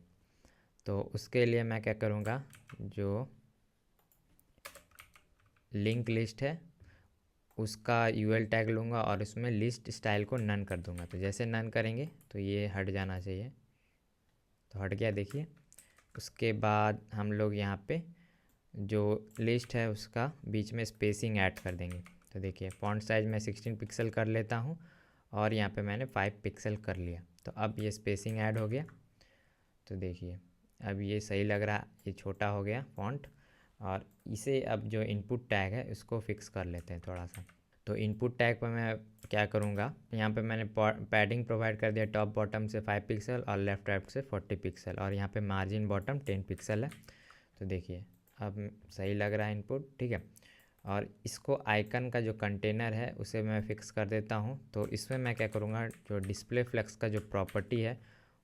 A: तो उसके लिए मैं क्या करूँगा, जो लिंक लिस्ट है उसका UL टैग लूँगा और उसमें लिस्ट स्टाइल को नन कर दूँगा। तो जैसे नन करेंगे तो ये हट जाना चाहिए। तो हट गया देखिए। उसके बाद हम लोग यहाँ पे जो लिस्ट है उसका बीच में स्पेसिंग ऐड कर देंगे। तो देखिए फॉन्ट साइज़ मैं 16 पिक्सल कर लेता हूँ और यहाँ पे मैंने 5 पिक्सल कर लिया। तो अब ये स्पेसिंग ऐड हो गया। तो देखिए अब ये सही लग रहा है, ये छोटा हो गया फॉन्ट। और इसे अब जो इनपुट टैग है इसको फिक्स कर लेते हैं थोड़ा सा। तो इनपुट टैग पर मैं क्या करूँगा, यहाँ पे मैंने पैडिंग प्रोवाइड कर दिया टॉप बॉटम से 5 पिक्सल और लेफ़्ट राइट से 40 पिक्सल, और यहाँ पे मार्जिन बॉटम 10 पिक्सल है। तो देखिए अब सही लग रहा है इनपुट। ठीक है, और इसको आइकन का जो कंटेनर है उसे मैं फ़िक्स कर देता हूँ। तो इसमें मैं क्या करूँगा, जो डिस्प्ले फ्लेक्स का जो प्रॉपर्टी है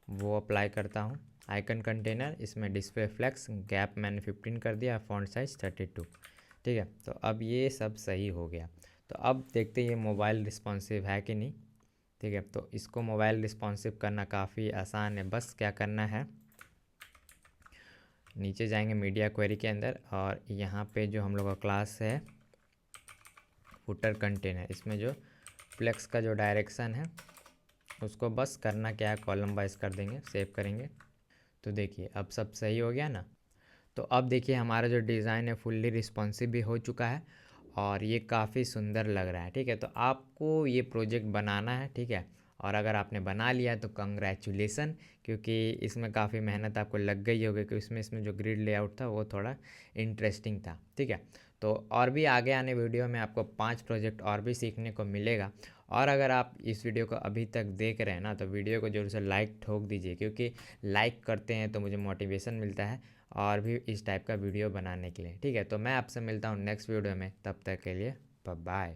A: वो अप्लाई करता हूँ। आइकन कंटेनर, इसमें डिस्प्ले फ्लेक्स गैप मैंने 15 कर दिया, फॉन्ट साइज़ 32। ठीक है, तो अब ये सब सही हो गया। तो अब देखते हैं ये मोबाइल रिस्पॉन्सिव है कि नहीं। ठीक है, तो इसको मोबाइल रिस्पॉन्सिव करना काफ़ी आसान है। बस क्या करना है, नीचे जाएंगे मीडिया क्वेरी के अंदर और यहाँ पे जो हम लोग का क्लास है फुटर कंटेनर, इसमें जो फ्लेक्स का जो डायरेक्शन है उसको बस करना क्या है, कॉलम वाइज कर देंगे, सेव करेंगे। तो देखिए अब सब सही हो गया ना। तो अब देखिए हमारा जो डिज़ाइन है फुल्ली रिस्पॉन्सिव भी हो चुका है और ये काफ़ी सुंदर लग रहा है। ठीक है, तो आपको ये प्रोजेक्ट बनाना है। ठीक है, और अगर आपने बना लिया तो कंग्रेचुलेसन, क्योंकि इसमें काफ़ी मेहनत आपको लग गई होगी, क्योंकि इसमें जो ग्रिड लेआउट था वो थोड़ा इंटरेस्टिंग था। ठीक है, तो और भी आगे आने वीडियो में आपको 5 प्रोजेक्ट और भी सीखने को मिलेगा। और अगर आप इस वीडियो को अभी तक देख रहे हैं ना तो वीडियो को ज़रूर से लाइक ठोक दीजिए, क्योंकि लाइक करते हैं तो मुझे मोटिवेशन मिलता है और भी इस टाइप का वीडियो बनाने के लिए। ठीक है, तो मैं आपसे मिलता हूँ नेक्स्ट वीडियो में, तब तक के लिए बाय बाय।